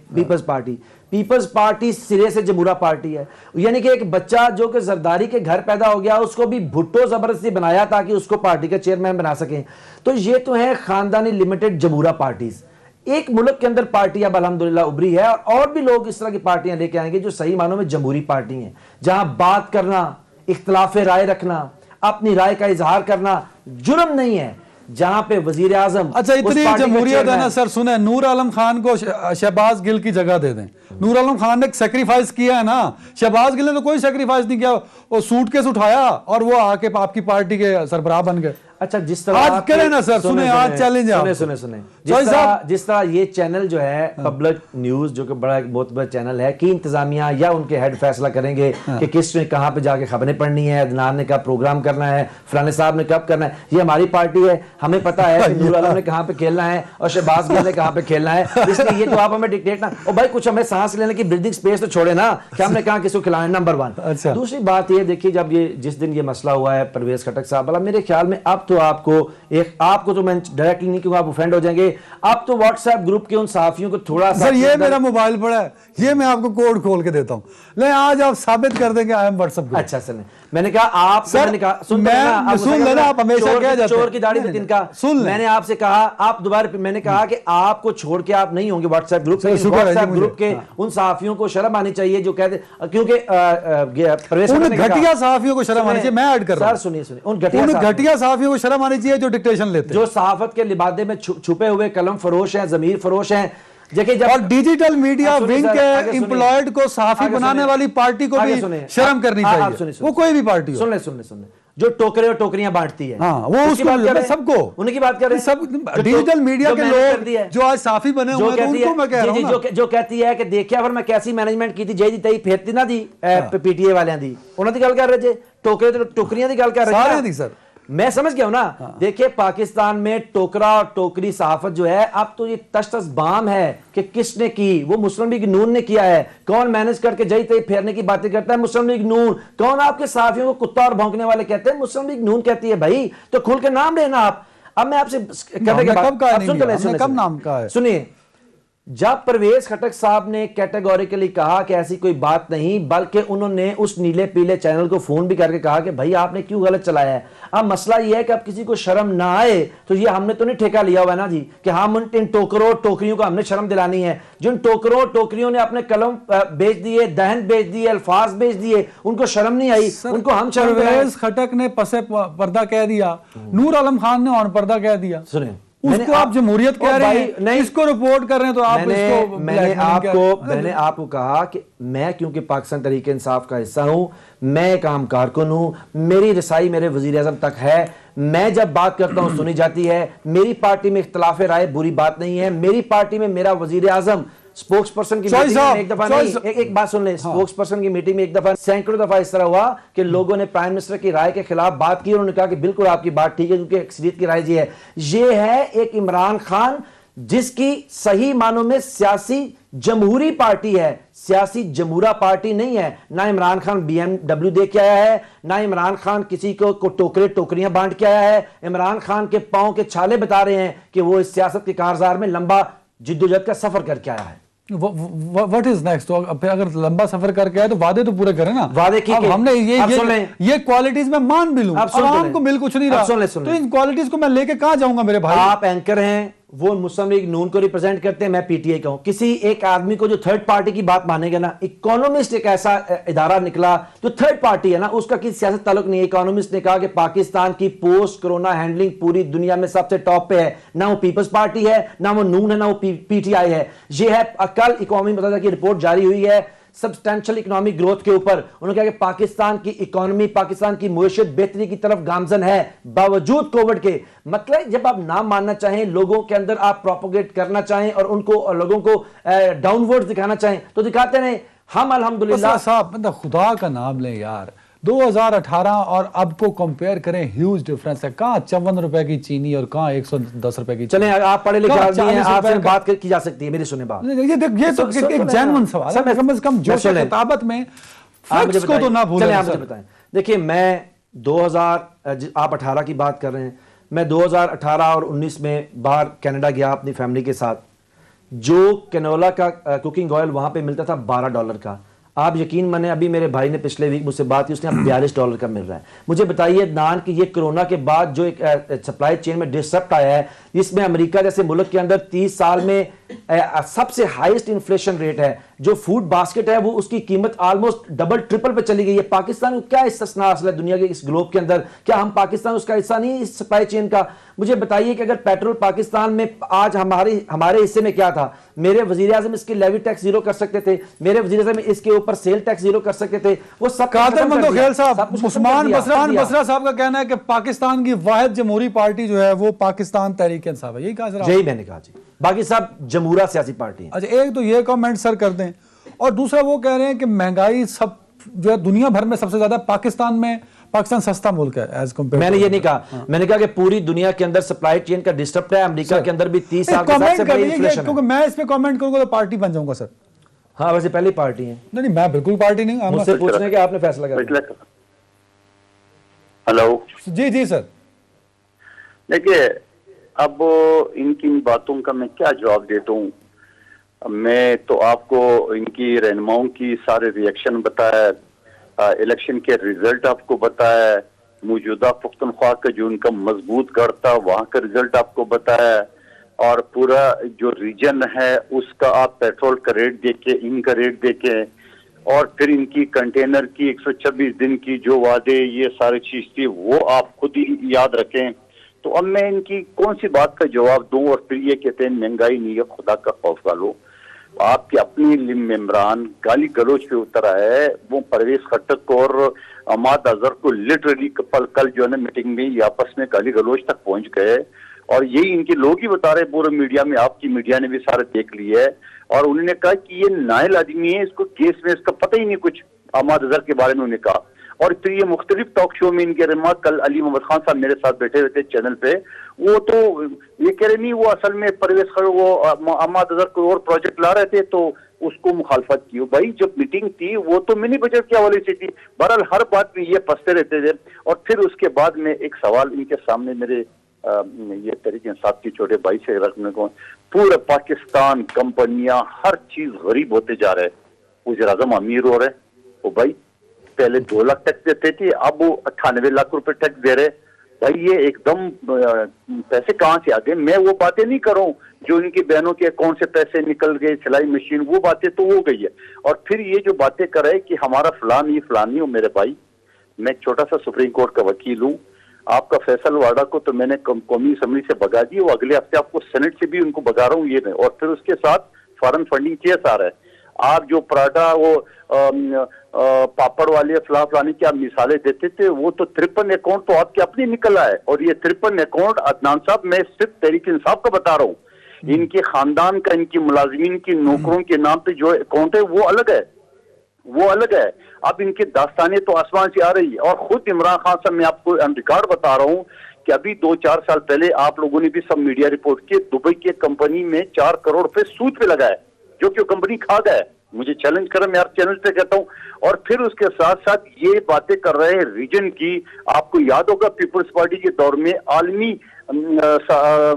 पीपल्स पार्टी सिरे से जमहूरा पार्टी है, यानी कि एक बच्चा जो कि जरदारी के घर पैदा हो गया, उसको भी भुट्टो जबरदस्ती बनाया ताकि उसको पार्टी का चेयरमैन बना सकें। तो ये तो है खानदानी लिमिटेड जमहूरा पार्टीज। एक मुल्क के अंदर पार्टी अब अल्हम्दुलिल्लाह उभरी है और भी लोग इस तरह की पार्टियां लेके आएंगे जो सही मानों में जमहूरी पार्टी हैं, जहां बात करना, इख्तिलाफ राय रखना, अपनी राय का इजहार करना जुर्म नहीं है, जहां पे वजीर आजम। अच्छा इतनी जमहूरियत है ना सर, सुने नूर आलम खान को शहबाज गिल की जगह दे दें। नूर आलम खान ने सेक्रीफाइस किया है ना, शहबाज गिल ने तो कोई सेक्रीफाइस नहीं किया, वो सूटकेस उठाया और वो आके आपकी पार्टी के सरबराह बन गए। अच्छा, जिस तरह आज करें ना सर, सुने आज चैलेंज है सुने आपको। जिस तरह ये चैनल जो है पब्लिक न्यूज, जो कि बहुत बड़ा चैनल है, कि इंतजामिया या उनके हेड फैसला करेंगे कि किस ने कहां पे जाके खबरें पढ़नी है, अदनान ने कब प्रोग्राम करना है, फलाने साहब ने कब करना है। ये हमारी पार्टी है, हमें पता है कि नूर आलम ने कहां पे खेलना है और शहबाज गिल ने कहां पे खेलना है, इसलिए ये तो आप हमें डिक्टेट ना। और भाई कुछ हमें सांस लेने की ब्रीदिंग स्पेस तो छोड़े ना, कि हमने कहा किसको खिलाना है, नंबर 1। अच्छा। दूसरी बात ये देखिए, जब ये जिस दिन ये मसला हुआ है परवेज खटक साहब वाला, मेरे ख्याल में अब तो आपको तो मैं डायरेक्टली नहीं कहूंगा, आप ऑफेंड हो जाएंगे, अब तो व्हाट्सएप ग्रुप के उन सहाफियों को थोड़ा सा, सर ये मेरा मोबाइल पड़ा है, ये मैं आपको कोड खोल के देता हूं, ले आज आप साबित कर देंगे आई एम व्हाट्सएप ग्रुप। अच्छा सर, मैंने कहा आप, सर, मैंने कहा सुन लेना, आप हमेशा कह जाते हैं चोर की दाढ़ी पे तिनका। सुन ले। मैंने आपसे कहा, आप दोबारा, मैंने कहा कि आपको छोड़ के आप नहीं होंगे व्हाट्सएप ग्रुप, शुक्र है जी व्हाट्सएप मुझे। ग्रुप के उन सहाफियों को शर्म आनी चाहिए जो कहते, क्योंकि परवेज उन खटक ने कहा- घटिया सहाफियों को शर्म आनी चाहिए, मैं ऐड कर रहा हूं। सर सुनिए, उन उन घटिया घटिया सहाफियों को शर्म आनी चाहिए जो डिक्टेशन लेते हैं, जो सहाफत के लिबादे में छुपे हुए कलम फरोश हैं, जमीर फरोश हैं। देखिए, जब और डिजिटल मीडिया सुनिए विंग सर, के आगे सुनिए। एम्प्लॉयड को साफी आगे बनाने सुनिए। वाली पार्टी को आगे भी सुनिए। शर्म करनी आप चाहिए, सुनिए, वो कोई भी पार्टी हो। सुन ले, जो टोकरे और टोकरियां बांटती है, हाँ, वो उसकी उसको बात कर रहे हैं। सबको, उन्हीं की बात कर रहे हैं। सब जो डिजिटल मीडिया जो के मैनेज लोग करती है, जो आज साफी बने हुए हैं, तो कहती उनको मैं कह रहा हूं ना। जो कहती है कि देखिए फिर मैं कैसी मैनेजमेंट की थी, जय दी तई फेरती ना दी पीटीए वालियां दी, उन्हां दी गल कर रहे जे, टोकरे ते टोकरियां दी गल कर रहे सारे दी सर। मैं समझ गया हूं ना। देखिए, पाकिस्तान में टोकरा और टोकरी सहाफत जो है, अब तो ये तश बाम है कि किसने की, वो मुस्लिम लीग नून ने किया है। कौन मैनेज करके जई तई फेरने की बातें करता है? मुस्लिम लीग नून। कौन आपके सहाफियों को कुत्ता और भौंकने वाले कहते हैं? मुस्लिम लीग नून कहती है। भाई तो खुल के नाम लेना आप। अब मैं आपसे करने के बाद, कब नाम कहा है? सुनिए, जब परवेज खटक साहब ने कैटेगोरिकली कहा कि ऐसी कोई बात नहीं, बल्कि उन्होंने उस नीले पीले चैनल को फोन भी करके कहा कि भाई आपने क्यों गलत चलाया है। अब मसला यह है कि अब किसी को शर्म ना आए, तो ये हमने तो नहीं ठेका लिया हुआ है ना जी कि हम इन टोकरों टोकरियों को हमने शर्म दिलानी है। जिन टोकरों टोकरियों ने अपने कलम बेच दिए, दहन बेच दिए, अल्फाज बेच दिए, उनको शर्म नहीं आई, उनको हम शर्म दिलाएं। परवेज खटक ने पसे पर्दा कह दिया, नूर आलम खान ने ऑन पर्दा कह दिया। सुनिए, उसको आप जमहूरियत कह रहे हैं, इसको रिपोर्ट कर रहे हैं, तो आप इसको मैंने आपको कहा कि मैं क्योंकि पाकिस्तान तहरीक इंसाफ का हिस्सा हूं, मैं एक आम कारकुन हूं, मेरी रसाई मेरे वजीर आजम तक है। मैं जब बात करता हूं सुनी जाती है। मेरी पार्टी में इख्तलाफ राय बुरी बात नहीं है। मेरी पार्टी में मेरा वजीर आजम स्पोक्स पर्सन की मीटिंग में एक दफा नहीं, एक बात सुन ले, स्पोक्स पर्सन की मीटिंग में एक दफा, सैकड़ों दफा इस तरह हुआ कि लोगों ने प्राइम मिनिस्टर की राय के खिलाफ बात की और उन्होंने कहा कि बिल्कुल आपकी बात ठीक है, क्योंकि अक्सरियत की राय ये है एक इमरान खान जिसकी सही मानों में सियासी जमहूरी पार्टी है, सियासी जमहूरा पार्टी नहीं है। ना इमरान खान BMW दे के आया है, ना इमरान खान किसी को टोकरे टोकरियां बांट के आया है। इमरान खान के पांव के छाले बता रहे हैं कि वो इस सियासत के कारजार में लंबा जिद्दोजहद का सफर करके आया है। What is next? तो अगर लंबा सफर करके आए तो वादे तो पूरे करें ना। वादे की हमने ये क्वालिटीज में मान भी लूं, आवाम को मिल कुछ नहीं रहा, तो इन क्वालिटीज को मैं लेके कहां जाऊंगा मेरे भाई? आप एंकर हैं, वो मुस्लिम लीग नून को रिप्रेजेंट करते हैं, मैं पीटीआई का हूं। किसी एक आदमी को जो थर्ड पार्टी की बात मानेगा ना, इकोनॉमिस्ट एक ऐसा इदारा निकला जो थर्ड पार्टी है ना, उसका किसी सियासत ताल्लुक नहीं है। इकोनॉमिस्ट ने कहा कि पाकिस्तान की पोस्ट कोरोना हैंडलिंग पूरी दुनिया में सबसे टॉप पे है। ना वो पीपल्स पार्टी है, ना वो नून है, ना वो पीटीआई है। ये है कल इकोनॉमी बताता की रिपोर्ट जारी हुई है सब्सटेंशियल इकोनॉमिक ग्रोथ के ऊपर। उन्होंने कहा कि पाकिस्तान की इकोनॉमी, पाकिस्तान की मुआशरत बेहतरी की तरफ गामजन है बावजूद कोविड के। मतलब जब आप ना मानना चाहें, लोगों के अंदर आप प्रोपोगेट करना चाहें और उनको लोगों को डाउनवर्ड दिखाना चाहें तो दिखाते रहे। हम अल्हम्दुलिल्लाह साहब, मतलब खुदा का नाम लें यार, 2018 और अब को कंपेयर करें, ह्यूज डिफरेंस है। कहां 54 रुपए की चीनी और कहां 110 रुपए की। चलें, आप पढ़े लिखे आदमी हैं, आपसे बात की जा सकती है, मेरी सुने बात। ये तो एक जेन्युइन सवाल है, कम से कम जोश खिताबत में फैक्ट्स को तो ना भूलें। आप मुझे बताएं। देखिए, मैं 2000 आप 18 की बात कर रहे हैं, मैं 2018 और 19 में बाहर कनाडा गया अपनी फैमिली के साथ। जो कैनोला का कुकिंग ऑयल वहां पे मिलता था $12 का, आप यकीन माने, अभी मेरे भाई ने पिछले वीक मुझसे बात की, उसने अब $42 का मिल रहा है। मुझे बताइए नान कि ये कोरोना के बाद जो एक सप्लाई चेन में डिसरप्ट आया है, इसमें अमेरिका जैसे मुल्क के अंदर 30 साल में सबसे हाईएस्ट इन्फ्लेशन रेट है। जो फूड बास्केट है वो उसकी कीमत ऑलमोस्ट डबल ट्रिपल पे चली गई है। पाकिस्तान को क्या इस्तिस्ना हासिल है दुनिया के इस ग्लोब के अंदर? क्या हम पाकिस्तान उसका हिस्सा नहीं इस सप्लाई चेन का? मुझे बताइए कि अगर पेट्रोल पाकिस्तान में आज हमारे हिस्से में क्या था? मेरे वजीर आजम इसके लेवी टैक्स जीरो कर सकते थे, मेरे वजीर आजम इसके ऊपर सेल टैक्स जीरो कर सकते थे, वो सब कादर मंदोखेल सब साहब, कुछ खत्म कर उस्मान दिया, बसरा साहब का कहना है कि पाकिस्तान की वाहिद जमहूरी पार्टी जो है वो पाकिस्तान तहरीक इंसाफ है, यही कहा सर? यही मैंने कहा जी, बाकी सब जमहूरा सियासी पार्टी है। अच्छा, एक तो ये कमेंट सर कर दें, और दूसरा वो कह रहे हैं कि महंगाई सब जो है दुनिया भर में सबसे ज्यादा पाकिस्तान में, पाकिस्तान सस्ता मुल्क है एज कम्पेयर। मैंने ये नहीं कहा, मैंने कहा कि पूरी दुनिया के अंदर सप्लाई चेन का डिस्टर्ब है, अमेरिका के अंदर भी 30 साल कमेंट कर दीजिए, क्योंकि मैं इस पे कमेंट करूंगा तो पार्टी बन जाऊंगा सर। हाँ, वैसे पहली पार्टी है। नहीं, मैं बिल्कुल पार्टी नहीं हूं। मुझसे पूछने के आपने फैसला कर। हेलो जी जी सर। देखिए, अब इनकी बातों का मैं क्या जवाब देता हूँ। मैं तो आपको इनकी रहनुमाओं की सारे रिएक्शन बताया, इलेक्शन के रिजल्ट आपको बताया, मौजूदा पुख्तनख्वा का जो उनका मजबूत गढ़ था वहां का रिजल्ट आपको बताया, और पूरा जो रीजन है उसका आप पेट्रोल का रेट देके, इनका रेट देके, और फिर इनकी कंटेनर की 126 दिन की जो वादे ये सारी चीज थी वो आप खुद ही याद रखें। तो अब मैं इनकी कौन सी बात का जवाब दूं, और फिर ये कहते हैं महंगाई नहीं है, खुदा का खौफ वालो। आपके अपनी मेम्बरान गाली गलोच पे उतर आए, वो परवेज खट्टक और अहमद अजहर को लिटरली कल जो है ना मीटिंग में ये आपस में गाली गलोच तक पहुंच गए, और यही इनके लोग ही बता रहे पूरे मीडिया में, आपकी मीडिया ने भी सारे देख लिया है, और उन्होंने कहा कि ये नाइल आदमी है, इसको केस में इसका पता ही नहीं कुछ अहमद अजहर के बारे में उन्होंने कहा। और फिर ये मुख्तलिफ टॉक शो में इनके रिमार्क, कल अली मोहम्मद खान साहब मेरे साथ बैठे हुए थे चैनल पे, वो तो ये कह रहे नहीं, वो असल में परवेज वो अहमद अजहर को और प्रोजेक्ट ला रहे थे तो उसको मुखालफत की। भाई जब मीटिंग थी वो तो मिनी बजट के हवाले से थी। बहरहाल हर बात में ये फंसते रहते थे। और फिर उसके बाद में एक सवाल इनके सामने मेरे ये तहरीक इंसाफ के छोटे भाई से रखने को, पूरे पाकिस्तान कंपनियां हर चीज गरीब होते जा रहे, वज़ीर आज़म अमीर हो रहे। वो भाई पहले 2 लाख टैक्स देते थे, अब वो 98 लाख रुपए टैक्स दे रहे। भाई ये एकदम पैसे कहाँ से आ गए? मैं वो बातें नहीं कर रहा हूँ जो इनकी बहनों के अकाउंट से पैसे निकल गए, सिलाई मशीन, वो बातें तो हो गई है। और फिर ये जो बातें कर रहे कि हमारा फलान नहीं हो, मेरे भाई मैं एक छोटा सा सुप्रीम कोर्ट का वकील हूँ। आपका फैसल वाडा को तो मैंने कौमी असम्बली से भगा दी, वो अगले हफ्ते आपको सेनेट से भी उनको भगा रहा हूँ ये मैं। और फिर उसके साथ फॉरेन फंडिंग केस आ रहा है। आप जो पराठा वो पापड़ वाले फलानी की आप मिसालें देते थे, वो तो 53 अकाउंट तो आपके अपने निकल आए। और ये 53 अकाउंट अदनान साहब मैं सिर्फ तहरीक इंसाफ का बता रहा हूँ, इनके खानदान का, इनकी मुलाजिमीन की, नौकरों के नाम पे जो अकाउंट है वो अलग है, वो अलग है। अब इनके दास्तानें तो आसमान से आ रही है। और खुद इमरान खान साहब मैं आपको रिकॉर्ड बता रहा हूँ कि अभी 2-4 साल पहले आप लोगों ने भी सब मीडिया रिपोर्ट की, दुबई की कंपनी में 4 करोड़ रुपए सूद पे लगाए, जो कि कंपनी खा गए। मुझे चैलेंज करें, मैं आप चैनल पे कहता हूं। और फिर उसके साथ साथ ये बातें कर रहे हैं रीजन की। आपको याद होगा पीपल्स पार्टी के दौर में आलमी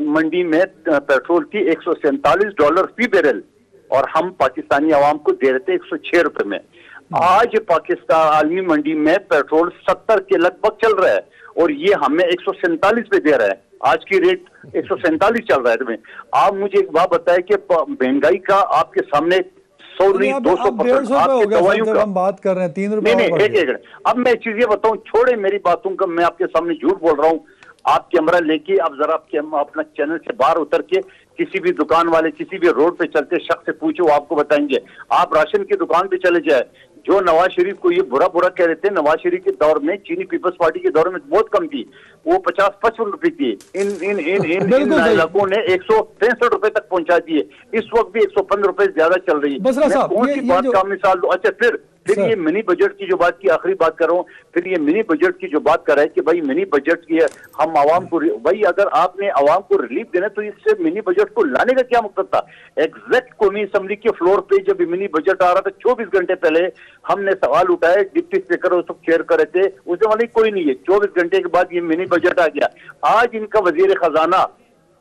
मंडी में पेट्रोल थी $147 फी बैरल, और हम पाकिस्तानी आवाम को दे रहे थे 106 रुपए में। आज पाकिस्तान आलमी मंडी में पेट्रोल 70 के लगभग चल रहा है, और ये हमें 147 पे दे रहा है। आज की रेट 147 चल रहा है। तुम्हें आप मुझे एक बात बताए कि महंगाई का आपके सामने 100-200% आपकी दवाइयों का हम बात कर रहे हैं 3 रुपए। नहीं, एक अब मैं चीज ये बताऊं, छोड़े मेरी बातों का, मैं आपके सामने झूठ बोल रहा हूं। आप कैमरा लेके अब जरा अपना चैनल से बाहर उतर के किसी भी दुकान वाले, किसी भी रोड पे चलते शख्स से पूछो, आपको बताएंगे। आप राशन की दुकान पे चले जाए, जो नवाज शरीफ को ये बुरा कह रहे थे, नवाज शरीफ के दौर में, चीनी पीपल्स पार्टी के दौर में बहुत कम थी, वो 50-55 रुपए थी। इन इलाकों ने 163 रुपए तक पहुंचा दिए। इस वक्त भी 115 रुपए ज्यादा चल रही है। कौन सी बात का मिसाल दो? अच्छा, फिर ये मिनी बजट की जो बात की, आखिरी बात कर रहा हूँ, फिर ये मिनी बजट की जो बात कर रहा है कि भाई मिनी बजट की हम आवाम को, भाई अगर आपने आवाम को रिलीफ देना तो इससे मिनी बजट को लाने का क्या मकसद था? एग्जैक्ट कौमी असम्बली के फ्लोर पे जब मिनी बजट आ रहा था 24 घंटे पहले हमने सवाल उठाए, डिप्टी स्पीकर उस वक्त चेयर कर रहे थे, उसने वाले कोई नहीं है। 24 घंटे के बाद ये मिनी बजट आ गया। आज इनका वजीर खजाना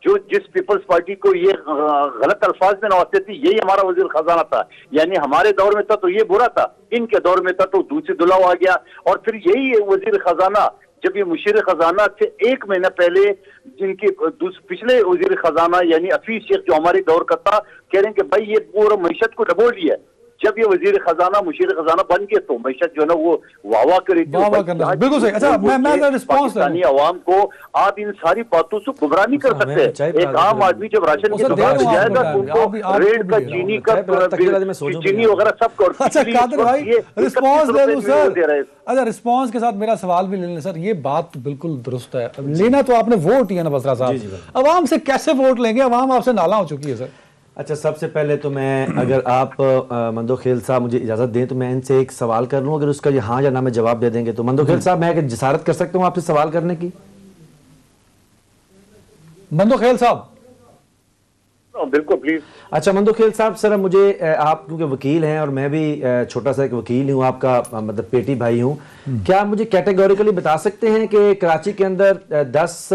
जो जिस पीपल्स पार्टी को ये गलत अल्फाज में नवाजते थे, यही हमारा वजीर खजाना था। यानी हमारे दौर में था तो ये बुरा था, इनके दौर में था तो दूसरी दुलाव आ गया। और फिर यही वजीर खजाना जब ये मुशीर खजाना से 1 महीना पहले जिनके पिछले वजीर खजाना यानी हफीज शेख जो हमारे दौर का था, कह रहे हैं कि भाई ये पूरा मईशत को डबो लिया, जब ये वजीर खजाना मुशीर खजाना बन गए तो मैशत जो है ना वो वाह करेगी। वाह करना, बिल्कुल सही। अच्छा, मैं रिस्पॉन्स पाकिस्तानी अवाम को आप इन सारी बातों से गुमराह नहीं कर सकते। एक आम आदमी जब राशन की दुकान पे जाएगा तो उनको रेट का, चीनी का, चीनी वगैरह सब कर। अच्छा कादिर भाई, रिस्पॉन्स ले लूं सर। अच्छा, रिस्पॉन्स के साथ मेरा सवाल भी ले लें सर। ये बात बिल्कुल दुरुस्त है, लेना तो आपने वोट ही है ना बसरा साहब, अवाम से कैसे वोट लेंगे? अवाम आपसे नाला हो चुकी है सर। अच्छा, सबसे पहले तो मैं, अगर आप मंदोखेल साहब मुझे इजाज़त दें तो मैं इनसे एक सवाल कर लूँ, अगर उसका ये हाँ या ना में जवाब दे देंगे तो। मंदोखेल साहब, मैं जिसारत कर सकता हूँ आपसे सवाल करने की? मंदोखेल साहब बिल्कुल प्लीज। अच्छा मंदोखेल साहब, सर मुझे, आप क्योंकि वकील हैं और मैं भी छोटा सा एक वकील हूँ, आपका मतलब पेटी भाई हूँ, क्या आप मुझे कैटेगोरिकली बता सकते हैं कि कराची के अंदर 10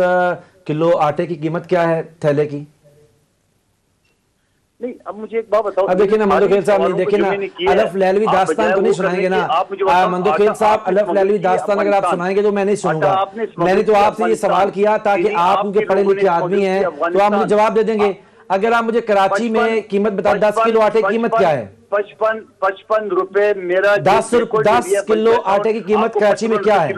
किलो आटे की कीमत क्या है थैले की? नहीं, अब मुझे एक बात बताओ। अब देखिए ना मंदोखेल साहब, नहीं देखिए ना, अलफ लैलवी दास्तान तो नहीं सुनाएंगे ना मंदोखेल साहब? अलफ लैलवी दास्तान अगर आप सुनाएंगे तो मैं नहीं सुनूंगा। मैंने तो आपसे ये सवाल किया ताकि आप उनके पढ़े लिखे आदमी हैं तो आप मुझे जवाब दे देंगे। अगर आप मुझे कराची में कीमत बता, 10 किलो आटे की कीमत क्या है? 55 रुपए मेरा। 10 किलो आटे की कीमत कराची में क्या है?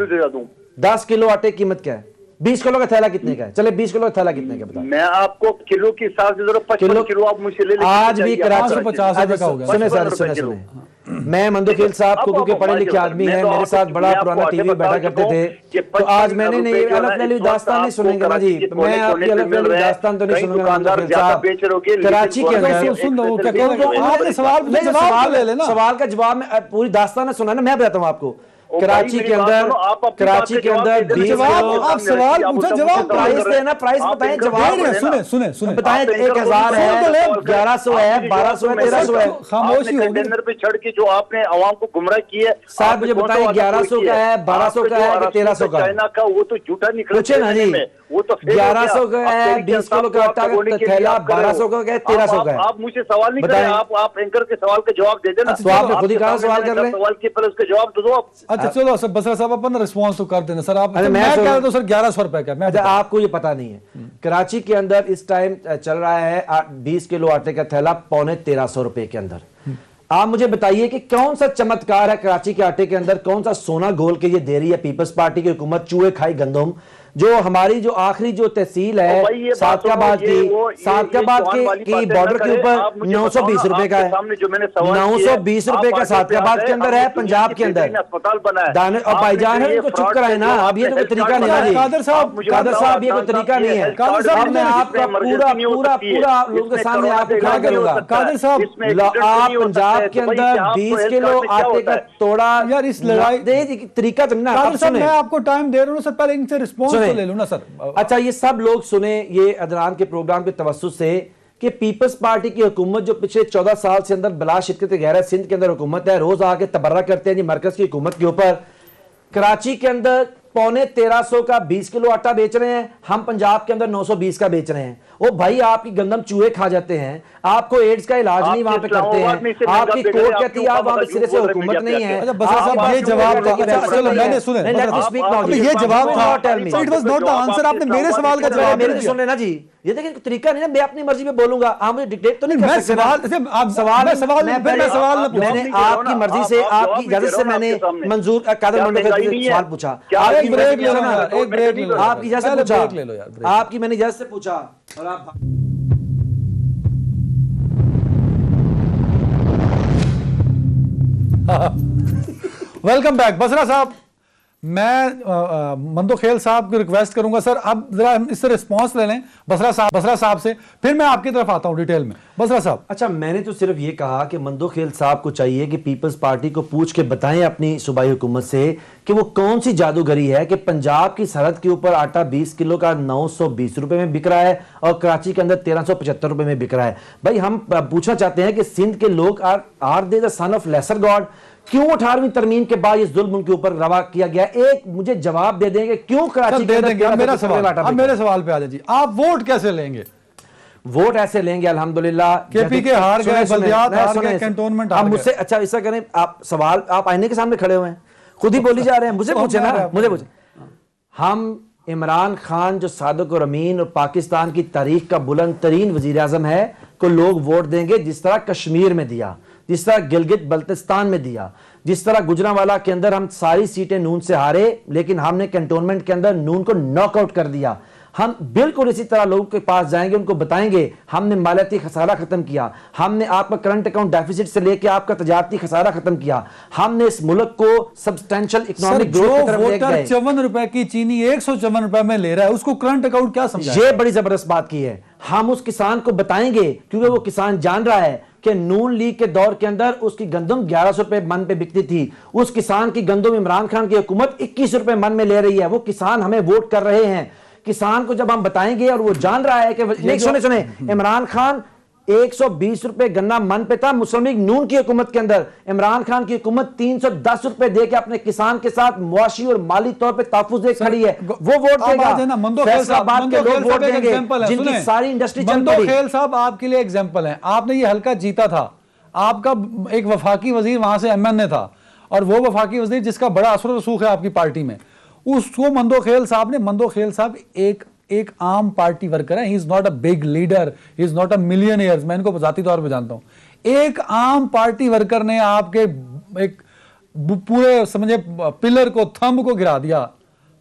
10 किलो आटे की कीमत क्या है? 20 किलो का थैला कितने का है? चले 20 किलो का थैला कितने का बता। मैं आपको किलो के हिसाब से जरूर 55 किलो आप मुझसे ले लीजिए। आज भी कराची 50 रुपए का हो गया। सुने सर, सुने मैं मंदोखेल साहब को, क्योंकि पढ़े लिखे आदमी हैं, मेरे साथ बड़ा पुराना टीवी बैठा करते थे, तो आज मैंने नहीं अलफ लैलवी दास्तान नहीं सुनेंगे ना जी। मैं आपकी अलफ लैलवी दास्तान तो नहीं सुनूंगा मंदोखेल साहब। कराची के अंदर सुन लो क्या कह रहे हैं आपने? सवाल ले लेना, सवाल का जवाब में पूरी दास्तान सुना ना, मैं बताता हूँ आपको। कराची के अंदर 20 आप सवाल पूछा, जवाब प्राइस देना, प्राइस बताएं, जवाब सुने बताएं। 1000 है, 1100 है, 1200 है, 1300 है। खामोशी हो गई पे चढ़ के जो आपने आवाम को गुमराह किया है। साहब मुझे बताएं 1100 का है, 1200 का है कि 1300 का? चाइना का वो तो झूठा निकला। पूछे ना जी, वो तो 1100 का है, 20 किलो का आटा का थैला 1200 का है, 1300 का है। आप मुझे सवाल नहीं करें, आप एंकर के सवाल का जवाब दे देना। तो आपने खुद ही कहा सवाल कर रहे हैं। सवाल के पहले उसका जवाब दो आप। अच्छा चलो सर, बसरा साहब अपन रिस्पॉन्स तो कर देना सर। आप मैं मैं कह रहा था सर 1100 रुपए का। मैं आपको ये पता नहीं है, कराची के अंदर इस टाइम चल रहा है 20 किलो आटे का थैला 1350 रुपए के अंदर। आप मुझे बताइए कि कौन सा चमत्कार है कराची के आटे के अंदर, कौन सा सोना घोल के ये दे रही है पीपल्स पार्टी की हुकूमत? चूहे खाई गंदम, जो हमारी जो आखिरी जो तहसील है सादकाबाद की बॉर्डर के ऊपर 920 रुपए का है, 920 रुपए का सादकाबाद के अंदर है, पंजाब के अंदर अस्पताल बना है। और भाईजान है, इनको चुप कराए ना। अब ये तो कोई तरीका नहीं है। कादर साहब ये कोई तरीका नहीं है। कादर साहब मैं आपका पूरा लोगों के सामने आपको खड़ा करूंगा। कादर साहब, आप पंजाब के अंदर 20 किलो आटे का तोड़ा यार, इस लड़ाई तरीका तुमने। मैं आपको टाइम दे रहा हूँ सर, पहले इनसे रिस्पॉन्स ले लो ना सर। अच्छा, ये सब लोग सुने ये अदनान के प्रोग्राम के तवज्जुह से कि पीपल्स पार्टी की हुकूमत जो पिछले 14 साल से अंदर बला शिरकत गैर सिंध के अंदर हुकूमत है, रोज आके तबर्रा करते हैं जी मरकज की हुकूमत के ऊपर। कराची के अंदर 1350 का 20 किलो आटा बेच रहे हैं, हम पंजाब के अंदर 920 का बेच रहे हैं। ओ भाई, आपकी गंदम चूहे खा जाते हैं, आपको एड्स का इलाज नहीं वहां पे करते हैं, आपकी कोर्ट कहती है आप वहां पे सिरे से हुकूमत नहीं है। अच्छा बसरा साहब, ये जवाब था। चलो मैंने सुने, ये जवाब था, it was not the answer. आपने मेरे सवाल का जवाब मेरे सुन लेना जी। ये देखिए तरीका नहीं ना, मैं अपनी मर्जी पे बोलूंगा, आप मुझे डिक्टेट तो नहीं कर सकते। मैंने आपकी मर्जी से, आपकी इजाजत से मैंने मंजूर कादर मंडोखेल सवाल पूछा, आपकी इजाजत से पूछा, आपकी मैंने इजाजत से पूछा और आप वेलकम बैक बसरा साहब। मैं मंदोखेल साहब को रिक्वेस्ट करूंगा सर, अब जरा हम इससे रिस्पांस ले लें बसरा साहब से, फिर मैं आपकी तरफ आता हूं डिटेल में। बसरा साहब। अच्छा, मैंने तो सिर्फ ये कहा कि मंदोखेल साहब को चाहिए कि पीपल्स पार्टी को पूछ के बताएं अपनी सूबाई हुकूमत से कि वो कौन सी जादूगरी है कि पंजाब की सरहद के ऊपर आटा 20 किलो का 920 रुपए में बिक रहा है और कराची के अंदर 1375 रुपए में बिक रहा है। भाई, हम पूछना चाहते हैं कि सिंध के लोग are they the son of lesser god? क्यों 18वीं तरमीम के बाद इस जुल्म के ऊपर रवा किया गया? एक मुझे जवाब दे देंगे क्यों कराची दे देंगे। अब मेरे सवाल पे आ जाइए, आप वोट कैसे लेंगे? वोट ऐसे लेंगे अल्हम्दुलिल्लाह, केपीके हार गए, बल्दियात हार गए, कैंटोनमेंट हार गए। मुझसे अच्छा ऐसा करें, आप सवाल आप आईने के सामने खड़े हुए हैं, खुद ही बोली जा रहे हैं, मुझे पूछे ना, मुझे पूछे। हम इमरान खान जो सादिक और अमीन और पाकिस्तान की तारीख का बुलंद तरीन वजीर आजम है को लोग वोट देंगे जिस तरह कश्मीर में दिया। जिस तरह गिलगित बल्तिस्तान में दिया, जिस तरह गुजरांवाला के अंदर हम सारी सीटें नून से हारे लेकिन हमने कैंटोनमेंट के अंदर नून को नॉकआउट कर दिया। हम बिल्कुल इसी तरह लोगों के पास जाएंगे, उनको बताएंगे हमने मालियाती खसारा खत्म किया, हमने आपका करंट अकाउंट डेफिसिट से लेकर आपका तजारती खसारा खत्म किया, हमने इस मुल्क को सब्सटेंशियल इकोनॉमिक ग्रोथ की तरफ ले गए। 54 रुपए की चीनी 154 रुपए में ले रहा है, उसको करंट अकाउंट क्या समझा? ये बड़ी जबरदस्त बात की है। हम उस किसान को बताएंगे क्योंकि वो किसान जान रहा है कि नून लीग के दौर के अंदर उसकी गंदम 1100 रुपए मन पे बिकती थी, उस किसान की गंदम इमरान खान की हुकूमत 21 रुपए मन में ले रही है। वो किसान हमें वोट कर रहे हैं। किसान को जब हम बताएंगे और वो जान रहा है कि सुने इमरान खान 120 रुपए गन्ना मन पे था मुस्लिम लीग नून की हुकूमत के अंदर, इमरान खान की हुकूमत 310 रुपए दे के अपने किसान के साथ मुआशी और माली तौर पे तहफ़्फ़ुज़ दे खड़ी है। वो वोट देगा, फैसलाबाद के लोग वोट देंगे जिनकी सारी इंडस्ट्री चल पड़ी। मंदोखेल साहब आपके लिए एग्जांपल है, आपने ये हल्का जीता था, आपका एक वफाकी वजीर वहां से एमएनए था और वो वफाकी वजीर जिसका बड़ा असर रसूख है आपकी पार्टी में, उसको मंदोखेल साहब एक आम पार्टी वर्कर है। He is not a big leader, he is not a millionaire. मैं इनको जाती तौर पे जानता हूं। एक आम पार्टी वर्कर ने आपके एक पूरे समझे पिलर को, थंब को गिरा दिया,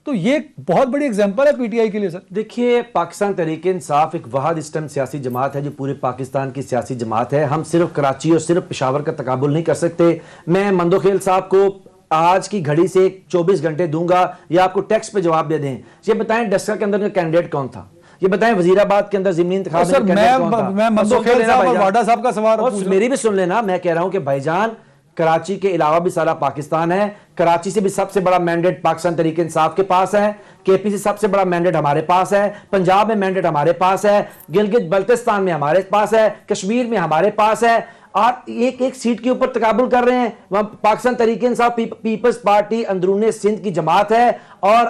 तो ये बहुत बड़ी एग्जांपल है पीटीआई के लिए। सर देखिए, पाकिस्तान तहरीक इंसाफ एक वाहिद इस टाइम सियासी जमात है जो पूरे पाकिस्तान की सियासी जमात है। हम सिर्फ कराची और सिर्फ पेशावर का तकाबुल नहीं कर सकते। मैं मंदोखेल साहब को आज की घड़ी से 24 घंटे दूंगा या आपको टेक्स्ट पे जवाब दे दें। ये बताएं डस्का के अंदर का कैंडिडेट कौन था, ये बताएं वजीराबाद के अंदर ज़िमनी इंतखाब में कैंडिडेट कौन था। मैं मंदोखेल साहब और वाडा साहब का सवाल और मेरी भी सुन लेना। मैं कह रहा हूं कि भाईजान, कराची के अलावा भी सारा पाकिस्तान है। कराची से भी सबसे बड़ा मैंडेट पाकिस्तान तहरीक इंसाफ के पास है, केपी से सबसे बड़ा मैंडेट हमारे पास है, पंजाब में मैंडेट हमारे पास है, गिलगित बल्तिस्तान में हमारे पास है, कश्मीर में हमारे पास है, और एक एक सीट के ऊपर तकाबुल कर रहे हैं। वहां पाकिस्तान तहरीक इंसाफ पीपल्स पार्टी अंदरूनी सिंध की जमात है। और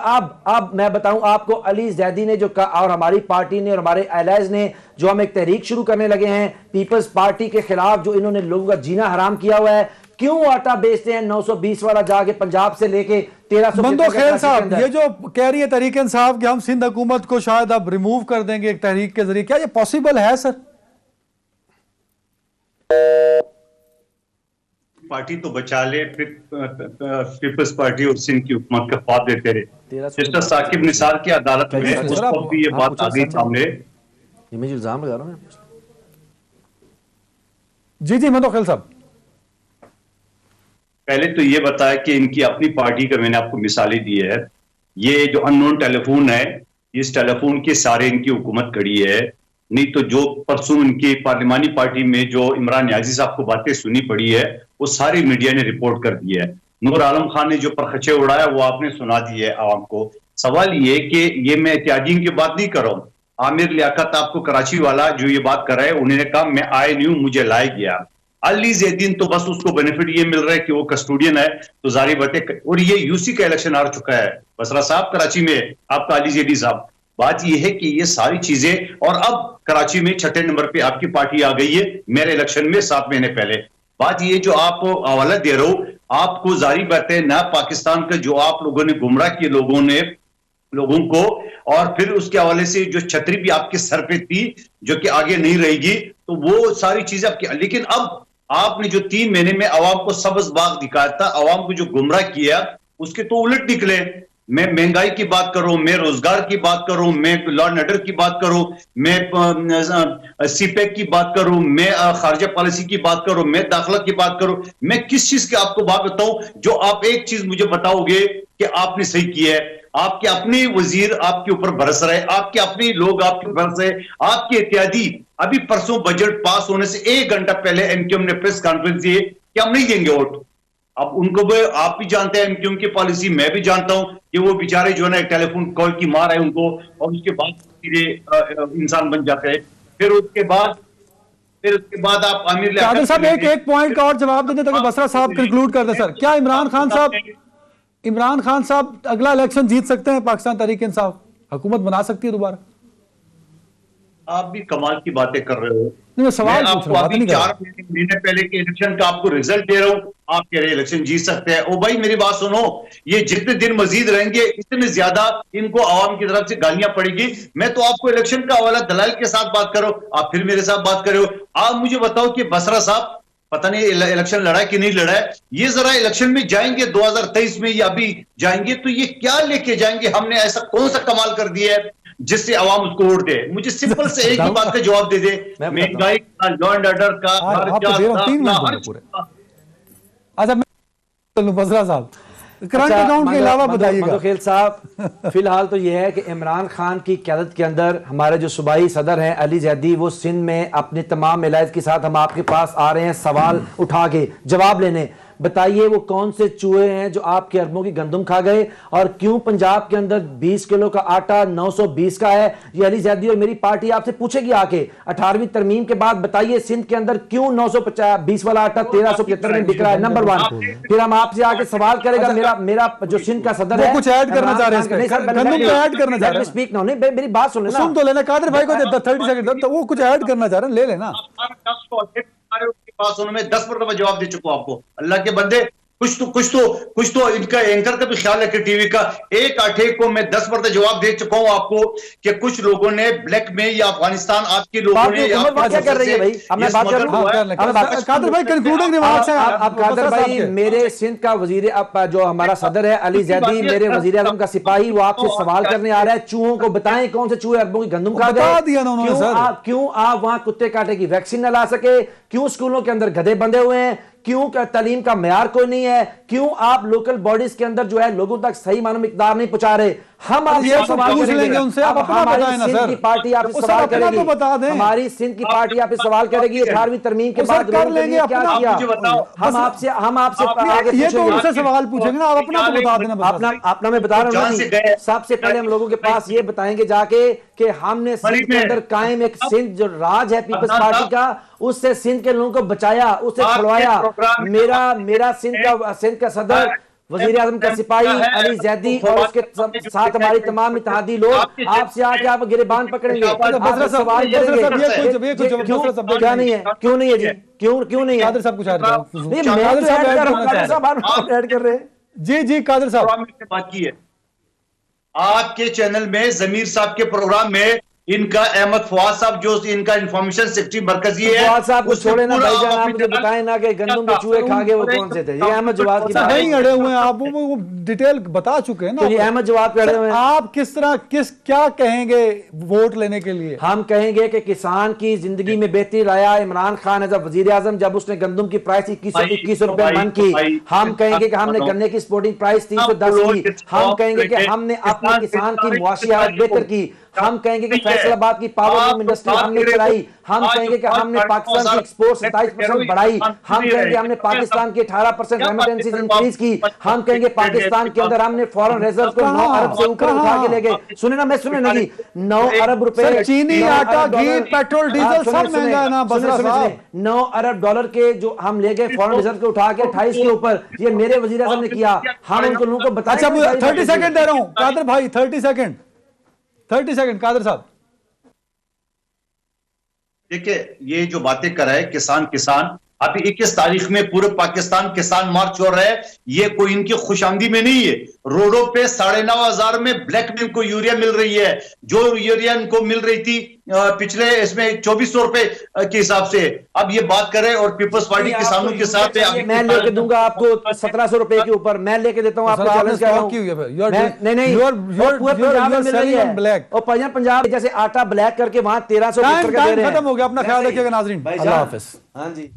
अब मैं बताऊं आपको, अली जैदी ने जो और हमारी पार्टी ने और हमारे एलाइज ने जो हम एक तहरीक शुरू करने लगे हैं पीपल्स पार्टी के खिलाफ, जो इन्होंने लोगों का जीना हराम किया हुआ है। क्यों आटा बेचते हैं 920 वाला जाके पंजाब से लेके 1300? मंदोखेल साहब, ये जो कह रही है तहरीक इंसाफ कि हम सिंध हुकूमत को शायद अब रिमूव कर देंगे एक तहरीक के जरिए, क्या ये पॉसिबल है सर? पार्टी तो बचा ले, पीपल्स पार्टी और सिंध की हुकूमत का ख्वाब देते रहे। मिस्टर साकिब निसार की अदालत में उस वक्त भी ये बात आ गई सामने। ये मैं इल्जाम लगा रहा हूं। जी मंदोखेल साहब, पहले तो ये बताया कि इनकी अपनी पार्टी का मैंने आपको मिसालें दी है। ये जो अननोन टेलीफोन है, इस टेलीफोन के सारे इनकी हुकूमत खड़ी है। नहीं तो जो परसों इनकी पार्लिमानी पार्टी में जो इमरान न्याजी साहब को बातें सुनी पड़ी है, वो सारी मीडिया ने रिपोर्ट कर दी है। नूर आलम खान ने जो परखचे उड़ाया वो आपने सुना दी है आवाम को। सवाल ये कि ये मैं एहतियाजियों की बात नहीं कर रहा हूँ। आमिर लियाकत आपको कराची वाला जो ये बात कर रहा है, उन्होंने कहा मैं आए नहीं हूं, मुझे लाया गया। अली जैदीन तो बस उसको बेनिफिट ये मिल रहा है कि वो कस्टोडियन है, तो जारी बातें। और ये यूसी का इलेक्शन आ चुका है, बसरा साहब कराची में, आपका अली जैदी साहब। बात यह है कि ये सारी चीजें, और अब कराची में 6ठे नंबर पे आपकी पार्टी आ गई है मेरे इलेक्शन में 7 महीने पहले। बात ये जो आप हवाला दे रहे हो, आपको जारी बात है ना, पाकिस्तान का जो आप लोगों ने गुमराह किए लोगों को, और फिर उसके हवाले से जो छतरी भी आपके सर पे थी जो कि आगे नहीं रहेगी, तो वो सारी चीजें आपकी। लेकिन अब आपने जो 3 महीने में अवाम को सब्ज बाग दिखाया था, अवाम को जो गुमराह किया, उसके तो उलट निकले। मैं महंगाई की बात करूं, मैं रोजगार की बात करूं, मैं लॉ एंड ऑर्डर की बात करूं, मैं सीपेक की बात करूं, मैं खारजा पॉलिसी की बात करूं, मैं दाखिला की बात करूं, मैं किस चीज की आपको बात बताऊं जो आप एक चीज मुझे बताओगे कि आपने सही किया है? आपके अपने वजीर आपके ऊपर बरस रहे, आपके अपने लोग आपके ऊपर बरस रहे, आपके इत्यादि। अभी परसों बजट पास होने से 1 घंटा पहले एमक्यूएम ने प्रेस कॉन्फ्रेंस दी कि हम नहीं देंगे वोट। अब उनको भी आप भी जानते हैं एमक्यूएम की पॉलिसी, मैं भी जानता हूं कि वो बेचारे जो है ना टेलीफोन कॉल की मार है उनको, और उसके बाद सीधे इंसान बन जाते हैं। फिर उसके बाद आप आमिर साहब एक पॉइंट का और जवाब देते ताकि बसरा साहब कंक्लूड कर दे। सर, क्या इमरान खान साहब अगला इलेक्शन जीत सकते हैं? पाकिस्तान तहरीक इंसाफ हुकूमत बना सकती है दोबारा? आप भी कमाल की बातें कर रहे हो। नहीं, सवाल मैं आपको अभी 4 महीने पहले के इलेक्शन का आपको रिजल्ट दे रहा हूं, आप कह रहे इलेक्शन जीत सकते हैं। ओ भाई मेरी बात सुनो, ये जितने दिन मजीद रहेंगे इतने ज्यादा इनको आवाम की तरफ से गालियां पड़ेगी। मैं तो आपको इलेक्शन का हवाला दलाल के साथ बात करो, आप फिर मेरे साथ बात कर रहे हो। आप मुझे बताओ कि बसरा साहब पता नहीं इलेक्शन लड़ा है कि नहीं लड़ा है, ये जरा इलेक्शन में जाएंगे 2023 में या अभी जाएंगे तो ये क्या लेके जाएंगे, हमने ऐसा कौन सा कमाल कर दिया है जिससे आवाम उसको वोट दे। मुझे सिंपल से एक ही बात का जवाब दे दे, महंगाई का, लॉ एंड ऑर्डर का, अच्छा मैं चलूं बसरा साहब, करंट अकाउंट के अलावा बताइएगा। मधुखेल साहब, फिलहाल तो यह है कि इमरान खान की क़यादत के अंदर हमारे जो सूबाई सदर हैं अली जैदी, वो सिंध में अपनी तमाम मिलायत के साथ हम आपके पास आ रहे हैं सवाल उठा के जवाब लेने। बताइए वो कौन से चूहे हैं जो आपके अरबों की गंदम खा गए, और क्यों पंजाब के अंदर 20 किलो का आटा 920 का है। ये अली जैदी और मेरी पार्टी आपसे पूछेगी आके 18वीं तरमीम के बाद। बताइए सिंध के अंदर क्यों 920 वाला आटा 1375 में बिक रहा है, नंबर 1। फिर हम आपसे आके सवाल करेगा मेरा जो सिंध का सदर है, कुछ ऐड करना चाह रहे हैं, गंदम को ऐड करना चाह रहे हैं। स्पीक नहीं, मेरी बात सुन लेना, सुन तो लेना। कादिर भाई को 30 सेकंड, तो वो कुछ ऐड करना चाह रहे हैं, ले लेना। पास उन्होंने 10 मरतबा जवाब दे चुका हूं आपको। अल्लाह के बंदे, कुछ तो इनका एंकर का भी ख्याल रखे, टीवी का। एक आठे को मैं 10 मरतबा जवाब दे चुका हूं आपको कि कुछ लोगों ने ब्लैक में या अफगानिस्तान आपके लोगों ने क्या कर रही है भाई, अब मैं बात करूं। कादिर भाई कंक्लूडिंग रिमार्क्स हैं। अब कादिर भाई, मेरे सिंध का वजीर, जो हमारा सदर है अली जैदी, मेरे वजीर आजम का सिपाही, वो आपसे सवाल करने आ रहा है। चूहों को बताएं कौन से चूहे अरबों की गंदम खा गए, क्यों आप वहां कुत्ते काटे की वैक्सीन न ला सके, क्यों स्कूलों के अंदर गधे बंधे हुए हैं, क्यों तालीम का मेयार कोई नहीं है, क्यों आप लोकल बॉडीज के अंदर जो है लोगों तक सही मानो मिकदार नहीं पहुंचा रहे। हम आपसे सवाल करेंगे उनसे, आप अपना बताएं ना सर। की पार्टी आपसे सवाल करेगी, हमारी सिंध की पार्टी आपसे सवाल करेगी 18वीं तरमीम के बाद कर लेंगे। क्या किया, हम आपसे ये तो उनसे सवाल पूछेंगे ना, आप अपना तो बता देना। अपना मैं बता रहा हूँ। सबसे पहले हम लोगों के पास ये बताएंगे जाके कि हमने सिंध के अंदर कायम एक सिंध जो राज है पीपल्स पार्टी का, उससे सिंध के लोगों को बचाया, उससे छुड़वाया। मेरा सिंध का सदर, वजीर आजम का सिपाही अली जैदी और उसके साथ हमारी तमाम इत्तेहादी लोग आपसे आके आप गिरबान पकड़ेंगे, सवाल करेंगे क्या नहीं है, क्यों नहीं है जी, क्यों नहीं है। कादिर साहब कुछ ऐड कर रहे हैं। जी कादिर साहब, बात की है आपके चैनल में, जमीर साहब के प्रोग्राम में, इनका अहमद फवाद साहब जो इनका इंफॉर्मेशन सेक्रेटरी मरकजी है, फवाद साहब को छोड़े ना भाईजान, आप मुझे बताएं ना कि गंदम के चूहे खा गए वो कौन से थे। ये अहमद जवाब की बात नहीं अड़े हुए हैं आप, वो डिटेल बता चुके हैं ना। तो ये अहमद जवाब पे अड़े हुए हैं। आप किस तरह क्या कहेंगे वोट लेने के लिए? हम कहेंगे कि किसान की जिंदगी में बेहतरी लाया इमरान खान एज वजीर आजम, जब उसने गंदम की प्राइस 21 रुपए मन की। हम कहेंगे कि हमने गन्ने की एक्सपोर्टिंग प्राइस 310 की। हम कहेंगे कि हमने अपने किसान की मुआशी हालत बेहतर की। हम कहेंगे कि फैसलाबाद की पावर इंडस्ट्री हमने चलाई। हम कहेंगे कि हमने पाकिस्तान की एक्सपोर्ट 27% बढ़ाई। हम कहेंगे हमने पाकिस्तान की 18% रेमिटेंसीज इंक्रीज की। हम कहेंगे पाकिस्तान के अंदर हमने फॉरेन रिजर्व को 9 अरब से ऊपर उठा के ले गए। सुने ना जी, 9 अरब रुपए, चीनी, आटा, घी, पेट्रोल, डीजल सब महंगा है ना बसरा साहब। 9 अरब डॉलर के जो हम ले गए फॉरेन रिजर्व को उठा के 28 के ऊपर, ये मेरे वजीर आजम ने किया। हम उनको लोगों को बताएं। अच्छा 30 सेकंड दे रहा हूं कादिर भाई, 30 सेकंड कादिर साहब। देखिए ये जो बातें कर रहे हैं किसान, अभी 21 तारीख में पूरे पाकिस्तान किसान मार्च हो रहा है। ये कोई इनकी खुशामदी में नहीं है। रोडों पे 9,500 में ब्लैक में इनको यूरिया मिल रही है, जो यूरिया इनको मिल रही थी पिछले इसमें 2400 रुपए के हिसाब से। अब ये बात करें और पीपल्स पार्टी किसानों के साथ मैं लेके दूंगा आपको 1700 रुपए के ऊपर, मैं लेके देता हूँ आपको चैलेंज कर रहा हूँ। नहीं, पंजाब जैसे आटा ब्लैक करके वहां 1300 खत्म हो गया। अपना ख्याल रखिएगा नाजरीन, अल्लाह हाफिज। हाँ जी।